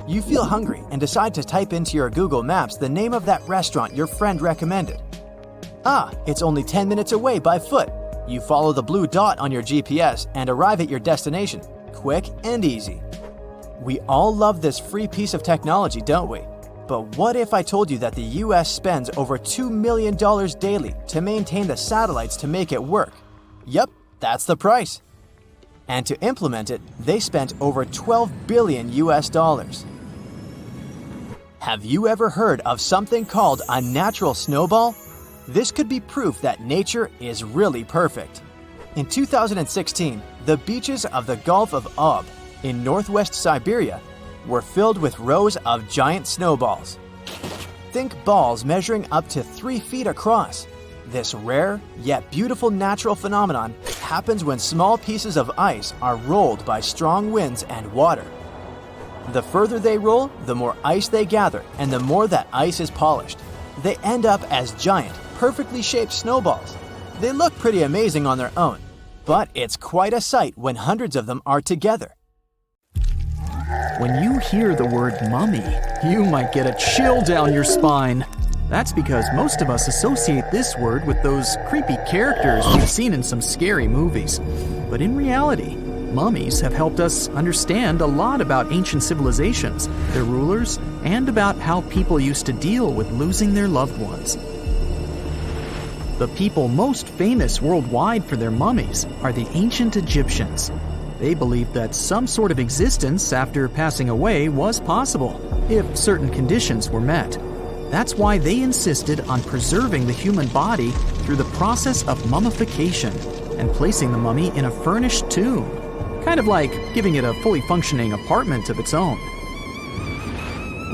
You feel hungry and decide to type into your Google Maps the name of that restaurant your friend recommended. It's only 10 minutes away by foot. You follow the blue dot on your GPS and arrive at your destination, quick and easy. We all love this free piece of technology, don't we? But what if I told you that the US spends over $2 million daily to maintain the satellites to make it work? Yep, that's the price. And to implement it, they spent over $12 billion US. Have you ever heard of something called a natural snowball? This could be proof that nature is really perfect. In 2016, the beaches of the Gulf of Ob in northwest Siberia were filled with rows of giant snowballs. Think balls measuring up to 3 feet across. This rare yet beautiful natural phenomenon happens when small pieces of ice are rolled by strong winds and water. The further they roll, the more ice they gather, and the more that ice is polished. They end up as giant, perfectly shaped snowballs. They look pretty amazing on their own, but it's quite a sight when hundreds of them are together. When you hear the word mummy, you might get a chill down your spine. That's because most of us associate this word with those creepy characters we've seen in some scary movies. But in reality, mummies have helped us understand a lot about ancient civilizations, their rulers, and about how people used to deal with losing their loved ones. The people most famous worldwide for their mummies are the ancient Egyptians. They believed that some sort of existence after passing away was possible, if certain conditions were met. That's why they insisted on preserving the human body through the process of mummification and placing the mummy in a furnished tomb, kind of like giving it a fully functioning apartment of its own.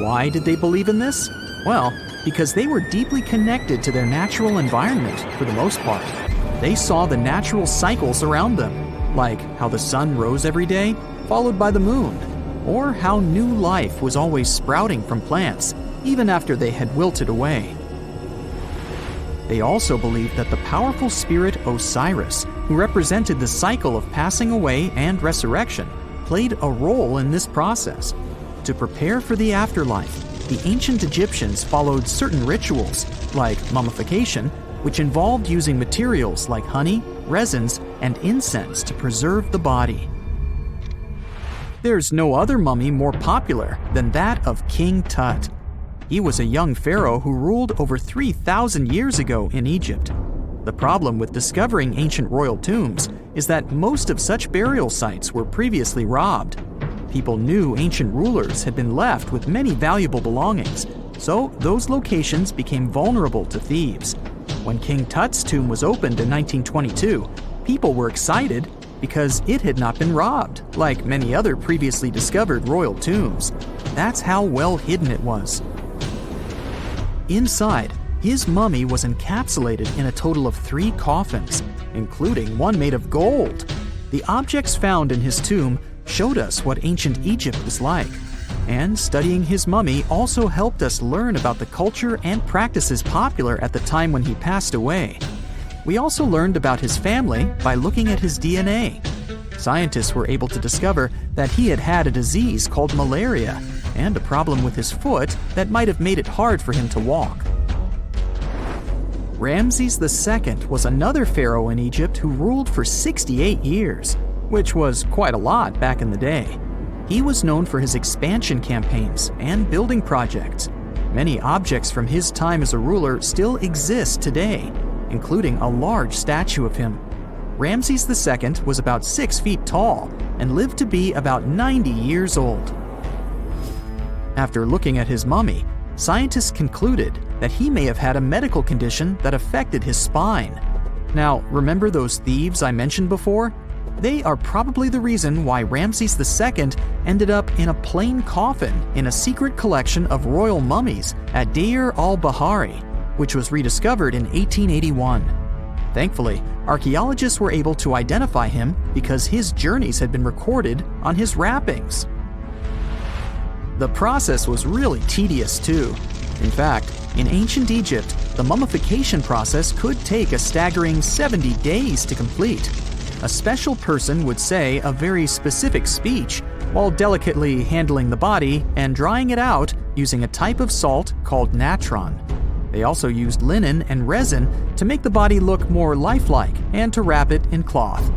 Why did they believe in this? Well, because they were deeply connected to their natural environment for the most part. They saw the natural cycles around them, like how the sun rose every day, followed by the moon, or how new life was always sprouting from plants, even after they had wilted away. They also believed that the powerful spirit Osiris, who represented the cycle of passing away and resurrection, played a role in this process. To prepare for the afterlife, the ancient Egyptians followed certain rituals, like mummification, which involved using materials like honey, resins, and incense to preserve the body. There's no other mummy more popular than that of King Tut. He was a young pharaoh who ruled over 3,000 years ago in Egypt. The problem with discovering ancient royal tombs is that most of such burial sites were previously robbed. People knew ancient rulers had been left with many valuable belongings, so those locations became vulnerable to thieves. When King Tut's tomb was opened in 1922, people were excited because it had not been robbed, like many other previously discovered royal tombs. That's how well hidden it was. Inside, his mummy was encapsulated in a total of 3 coffins, including one made of gold. The objects found in his tomb showed us what ancient Egypt was like, and studying his mummy also helped us learn about the culture and practices popular at the time when he passed away. We also learned about his family by looking at his DNA. Scientists were able to discover that he had had a disease called malaria and a problem with his foot that might have made it hard for him to walk. Ramses II was another pharaoh in Egypt who ruled for 68 years, which was quite a lot back in the day. He was known for his expansion campaigns and building projects. Many objects from his time as a ruler still exist today, including a large statue of him. Ramses II was about 6 feet tall and lived to be about 90 years old. After looking at his mummy, scientists concluded that he may have had a medical condition that affected his spine. Now, remember those thieves I mentioned before? They are probably the reason why Ramses II ended up in a plain coffin in a secret collection of royal mummies at Deir al-Bahari, which was rediscovered in 1881. Thankfully, archaeologists were able to identify him because his journeys had been recorded on his wrappings. The process was really tedious too. In fact, in ancient Egypt, the mummification process could take a staggering 70 days to complete. A special person would say a very specific speech while delicately handling the body and drying it out using a type of salt called natron. They also used linen and resin to make the body look more lifelike and to wrap it in cloth.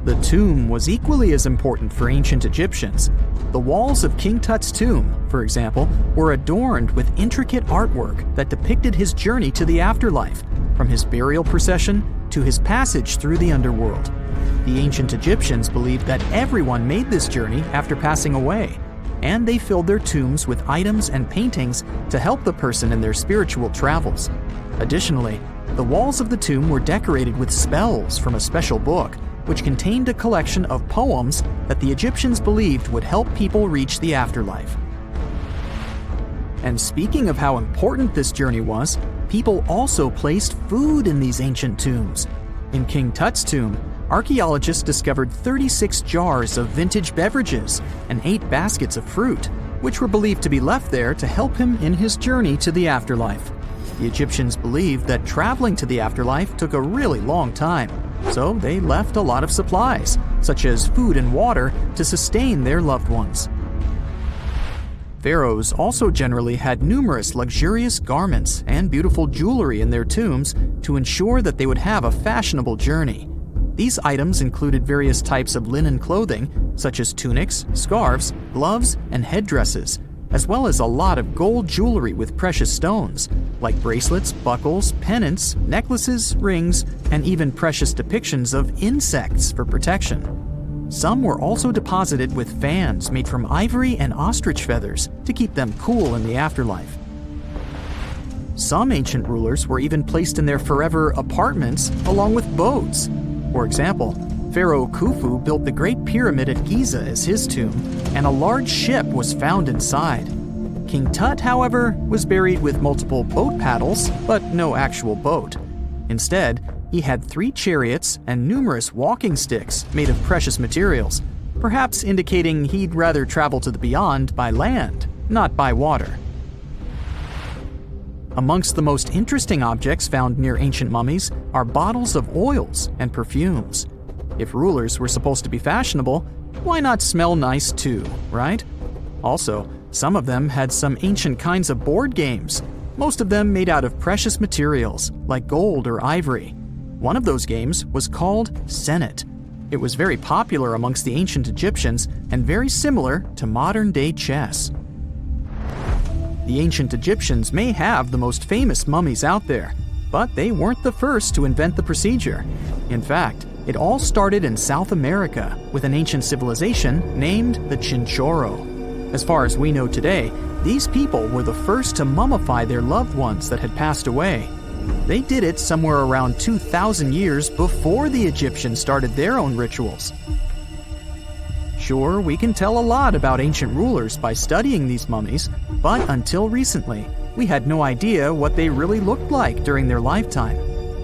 The tomb was equally as important for ancient Egyptians. The walls of King Tut's tomb, for example, were adorned with intricate artwork that depicted his journey to the afterlife, from his burial procession to his passage through the underworld. The ancient Egyptians believed that everyone made this journey after passing away, and they filled their tombs with items and paintings to help the person in their spiritual travels. Additionally, the walls of the tomb were decorated with spells from a special book, which contained a collection of poems that the Egyptians believed would help people reach the afterlife. And speaking of how important this journey was, people also placed food in these ancient tombs. In King Tut's tomb, archaeologists discovered 36 jars of vintage beverages and 8 baskets of fruit, which were believed to be left there to help him in his journey to the afterlife. The Egyptians believed that traveling to the afterlife took a really long time, so they left a lot of supplies, such as food and water, to sustain their loved ones. Pharaohs also generally had numerous luxurious garments and beautiful jewelry in their tombs to ensure that they would have a fashionable journey. These items included various types of linen clothing, such as tunics, scarves, gloves, and headdresses, as well as a lot of gold jewelry with precious stones, like bracelets, buckles, pendants, necklaces, rings, and even precious depictions of insects for protection. Some were also deposited with fans made from ivory and ostrich feathers to keep them cool in the afterlife. Some ancient rulers were even placed in their forever apartments along with boats. For example, Pharaoh Khufu built the Great Pyramid at Giza as his tomb, and a large ship was found inside. King Tut, however, was buried with multiple boat paddles, but no actual boat. Instead, he had 3 chariots and numerous walking sticks made of precious materials, perhaps indicating he'd rather travel to the beyond by land, not by water. Amongst the most interesting objects found near ancient mummies are bottles of oils and perfumes. If rulers were supposed to be fashionable, why not smell nice too, right? Also, some of them had some ancient kinds of board games, most of them made out of precious materials like gold or ivory. One of those games was called Senet. It was very popular amongst the ancient Egyptians and very similar to modern-day chess. The ancient Egyptians may have the most famous mummies out there, but they weren't the first to invent the procedure. In fact, it all started in South America with an ancient civilization named the Chinchorro. As far as we know today, these people were the first to mummify their loved ones that had passed away. They did it somewhere around 2,000 years before the Egyptians started their own rituals. Sure, we can tell a lot about ancient rulers by studying these mummies, but until recently, we had no idea what they really looked like during their lifetime.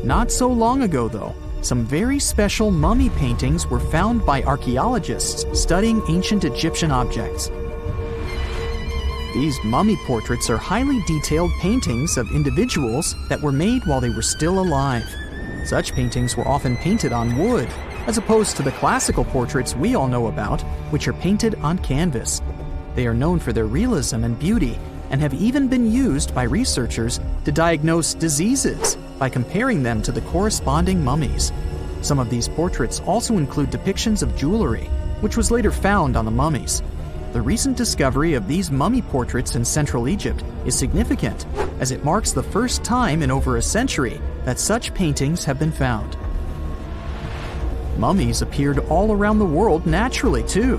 Not so long ago, though, some very special mummy paintings were found by archaeologists studying ancient Egyptian objects. These mummy portraits are highly detailed paintings of individuals that were made while they were still alive. Such paintings were often painted on wood, as opposed to the classical portraits we all know about, which are painted on canvas. They are known for their realism and beauty, and have even been used by researchers to diagnose diseases by comparing them to the corresponding mummies. Some of these portraits also include depictions of jewelry, which was later found on the mummies. The recent discovery of these mummy portraits in Central Egypt is significant, as it marks the first time in over a century that such paintings have been found. Mummies appeared all around the world naturally, too.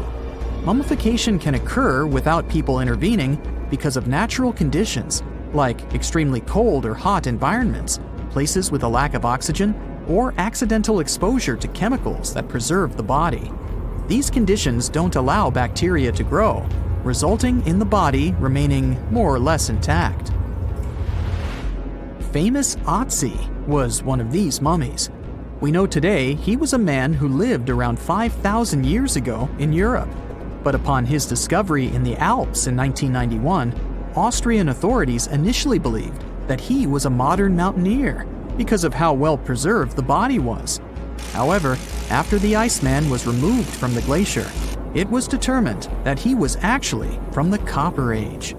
Mummification can occur without people intervening because of natural conditions, like extremely cold or hot environments, places with a lack of oxygen, or accidental exposure to chemicals that preserve the body. These conditions don't allow bacteria to grow, resulting in the body remaining more or less intact. Famous Otzi was one of these mummies. We know today he was a man who lived around 5,000 years ago in Europe. But upon his discovery in the Alps in 1991, Austrian authorities initially believed that he was a modern mountaineer because of how well preserved the body was. However, after the Iceman was removed from the glacier, it was determined that he was actually from the Copper Age.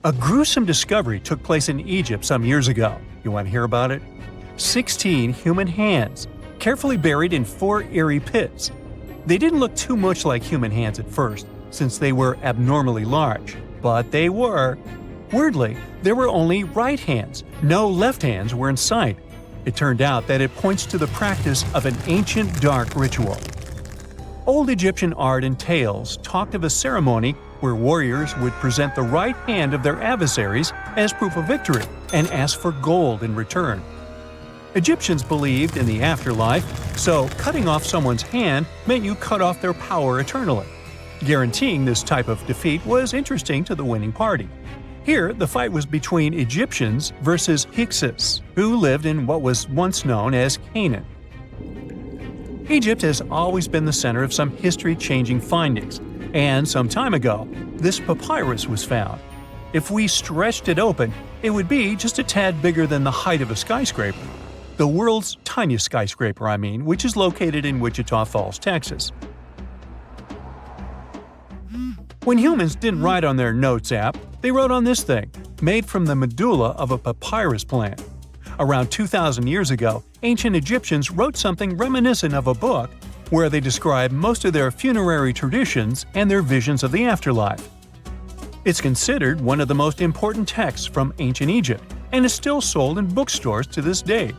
A gruesome discovery took place in Egypt some years ago. You want to hear about it? 16 human hands, carefully buried in 4 eerie pits. They didn't look too much like human hands at first, since they were abnormally large, but they were. Weirdly, there were only right hands. No left hands were in sight. It turned out that it points to the practice of an ancient dark ritual. Old Egyptian art and tales talked of a ceremony where warriors would present the right hand of their adversaries as proof of victory and ask for gold in return. Egyptians believed in the afterlife, so cutting off someone's hand meant you cut off their power eternally. Guaranteeing this type of defeat was interesting to the winning party. Here, the fight was between Egyptians versus Hyksos, who lived in what was once known as Canaan. Egypt has always been the center of some history-changing findings, and some time ago, this papyrus was found. If we stretched it open, it would be just a tad bigger than the height of a skyscraper. The world's tiniest skyscraper, which is located in Wichita Falls, Texas. When humans didn't write on their notes app, they wrote on this thing, made from the medulla of a papyrus plant. Around 2,000 years ago, ancient Egyptians wrote something reminiscent of a book where they describe most of their funerary traditions and their visions of the afterlife. It's considered one of the most important texts from ancient Egypt and is still sold in bookstores to this day.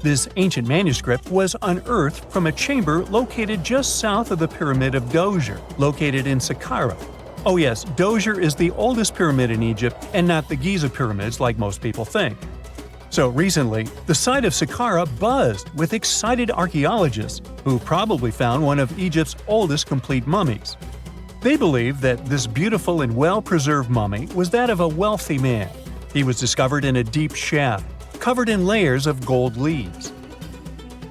This ancient manuscript was unearthed from a chamber located just south of the Pyramid of Djoser, located in Saqqara. Oh yes, Djoser is the oldest pyramid in Egypt and not the Giza pyramids like most people think. So recently, the site of Saqqara buzzed with excited archaeologists who probably found one of Egypt's oldest complete mummies. They believe that this beautiful and well-preserved mummy was that of a wealthy man. He was discovered in a deep shaft, covered in layers of gold leaves.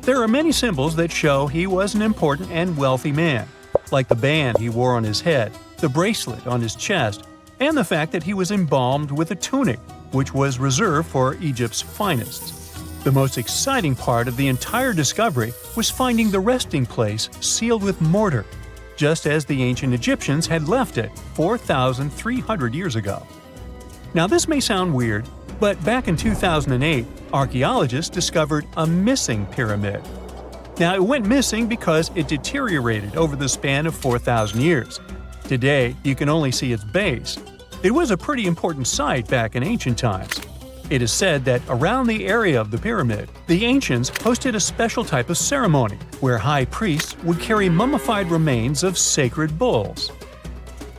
There are many symbols that show he was an important and wealthy man, like the band he wore on his head, the bracelet on his chest, and the fact that he was embalmed with a tunic, which was reserved for Egypt's finest. The most exciting part of the entire discovery was finding the resting place sealed with mortar, just as the ancient Egyptians had left it 4,300 years ago. Now this may sound weird, but back in 2008, archaeologists discovered a missing pyramid. Now it went missing because it deteriorated over the span of 4,000 years. Today, you can only see its base. It was a pretty important site back in ancient times. It is said that around the area of the pyramid, the ancients hosted a special type of ceremony where high priests would carry mummified remains of sacred bulls.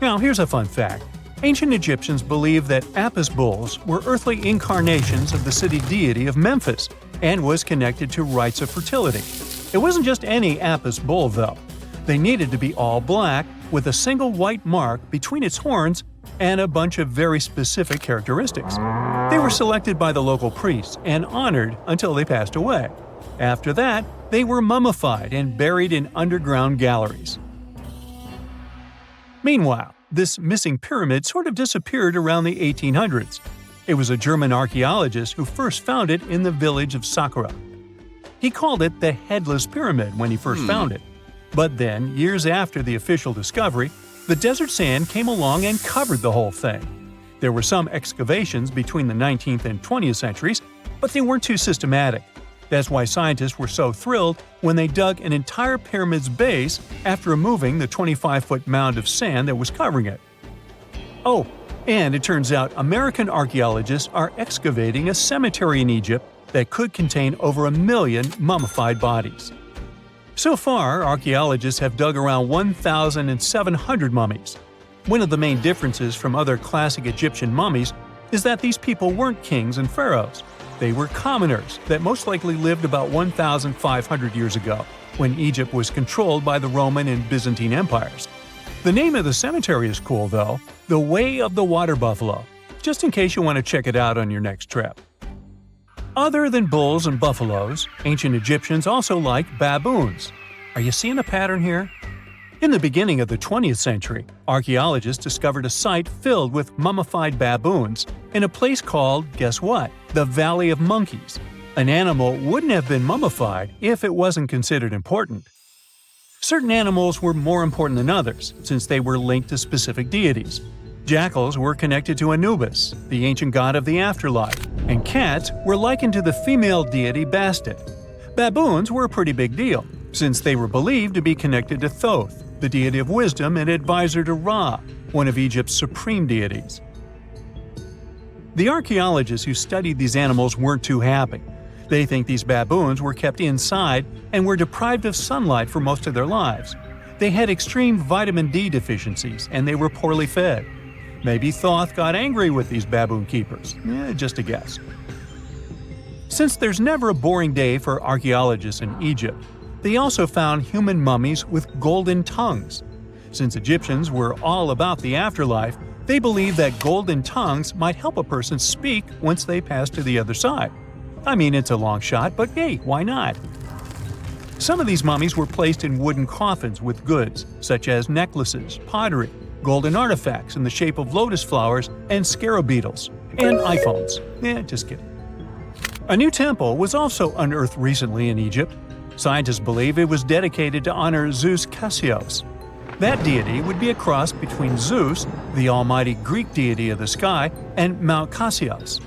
Now here's a fun fact. Ancient Egyptians believed that Apis bulls were earthly incarnations of the city deity of Memphis and was connected to rites of fertility. It wasn't just any Apis bull though. They needed to be all black with a single white mark between its horns and a bunch of very specific characteristics. They were selected by the local priests and honored until they passed away. After that, they were mummified and buried in underground galleries. Meanwhile, this missing pyramid sort of disappeared around the 1800s. It was a German archaeologist who first found it in the village of Saqqara. He called it the Headless Pyramid when he first found it. But then, years after the official discovery, the desert sand came along and covered the whole thing. There were some excavations between the 19th and 20th centuries, but they weren't too systematic. That's why scientists were so thrilled when they dug an entire pyramid's base after removing the 25-foot mound of sand that was covering it. Oh, and it turns out American archaeologists are excavating a cemetery in Egypt that could contain over 1 million mummified bodies. So far, archaeologists have dug around 1,700 mummies. One of the main differences from other classic Egyptian mummies is that these people weren't kings and pharaohs. They were commoners that most likely lived about 1,500 years ago, when Egypt was controlled by the Roman and Byzantine empires. The name of the cemetery is cool though, the Way of the Water Buffalo, just in case you want to check it out on your next trip. Other than bulls and buffaloes, ancient Egyptians also liked baboons. Are you seeing a pattern here? In the beginning of the 20th century, archaeologists discovered a site filled with mummified baboons in a place called, guess what? The Valley of Monkeys. An animal wouldn't have been mummified if it wasn't considered important. Certain animals were more important than others, since they were linked to specific deities. Jackals were connected to Anubis, the ancient god of the afterlife, and cats were likened to the female deity Bastet. Baboons were a pretty big deal, since they were believed to be connected to Thoth, the deity of wisdom and advisor to Ra, one of Egypt's supreme deities. The archaeologists who studied these animals weren't too happy. They think these baboons were kept inside and were deprived of sunlight for most of their lives. They had extreme vitamin D deficiencies and they were poorly fed. Maybe Thoth got angry with these baboon keepers. Just a guess. Since there's never a boring day for archaeologists in Egypt, they also found human mummies with golden tongues. Since Egyptians were all about the afterlife, they believed that golden tongues might help a person speak once they pass to the other side. I mean, it's a long shot, but hey, why not? Some of these mummies were placed in wooden coffins with goods, such as necklaces, pottery, golden artifacts in the shape of lotus flowers and scarab beetles, and iPhones. Just kidding. A new temple was also unearthed recently in Egypt. Scientists believe it was dedicated to honor Zeus Cassios. That deity would be a cross between Zeus, the almighty Greek deity of the sky, and Mount Cassios.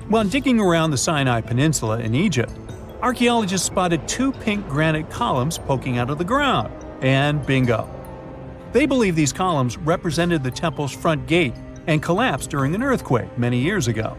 While digging around the Sinai Peninsula in Egypt, archaeologists spotted 2 pink granite columns poking out of the ground, and bingo. They believe these columns represented the temple's front gate and collapsed during an earthquake many years ago.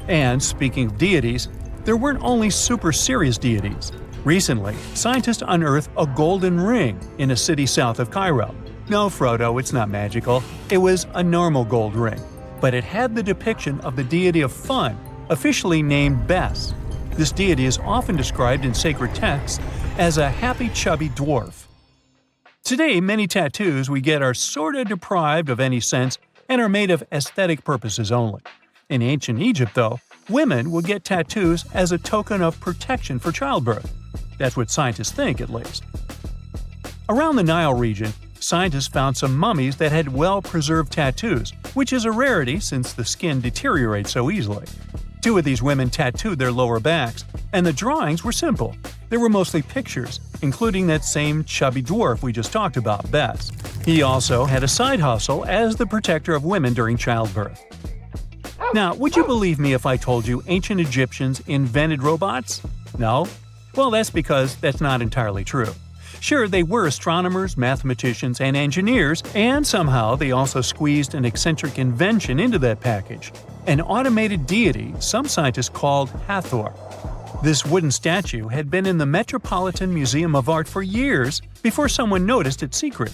And speaking of deities, there weren't only super serious deities. Recently, scientists unearthed a golden ring in a city south of Cairo. No, Frodo, it's not magical. It was a normal gold ring, but it had the depiction of the deity of fun, officially named Bes. This deity is often described in sacred texts as a happy chubby dwarf. Today, many tattoos we get are sorta deprived of any sense and are made of aesthetic purposes only. In ancient Egypt, though, women would get tattoos as a token of protection for childbirth. That's what scientists think, at least. Around the Nile region, scientists found some mummies that had well-preserved tattoos, which is a rarity since the skin deteriorates so easily. 2 of these women tattooed their lower backs, and the drawings were simple. They were mostly pictures, including that same chubby dwarf we just talked about, Bes. He also had a side hustle as the protector of women during childbirth. Now, would you believe me if I told you ancient Egyptians invented robots? No? Well, that's because that's not entirely true. Sure, they were astronomers, mathematicians, and engineers, and somehow they also squeezed an eccentric invention into that package. An automated deity some scientists called Hathor. This wooden statue had been in the Metropolitan Museum of Art for years before someone noticed its secret.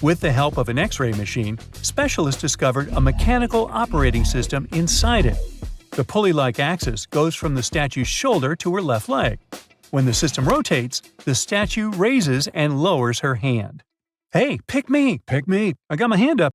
With the help of an X-ray machine, specialists discovered a mechanical operating system inside it. The pulley-like axis goes from the statue's shoulder to her left leg. When the system rotates, the statue raises and lowers her hand. Hey, pick me! I got my hand up.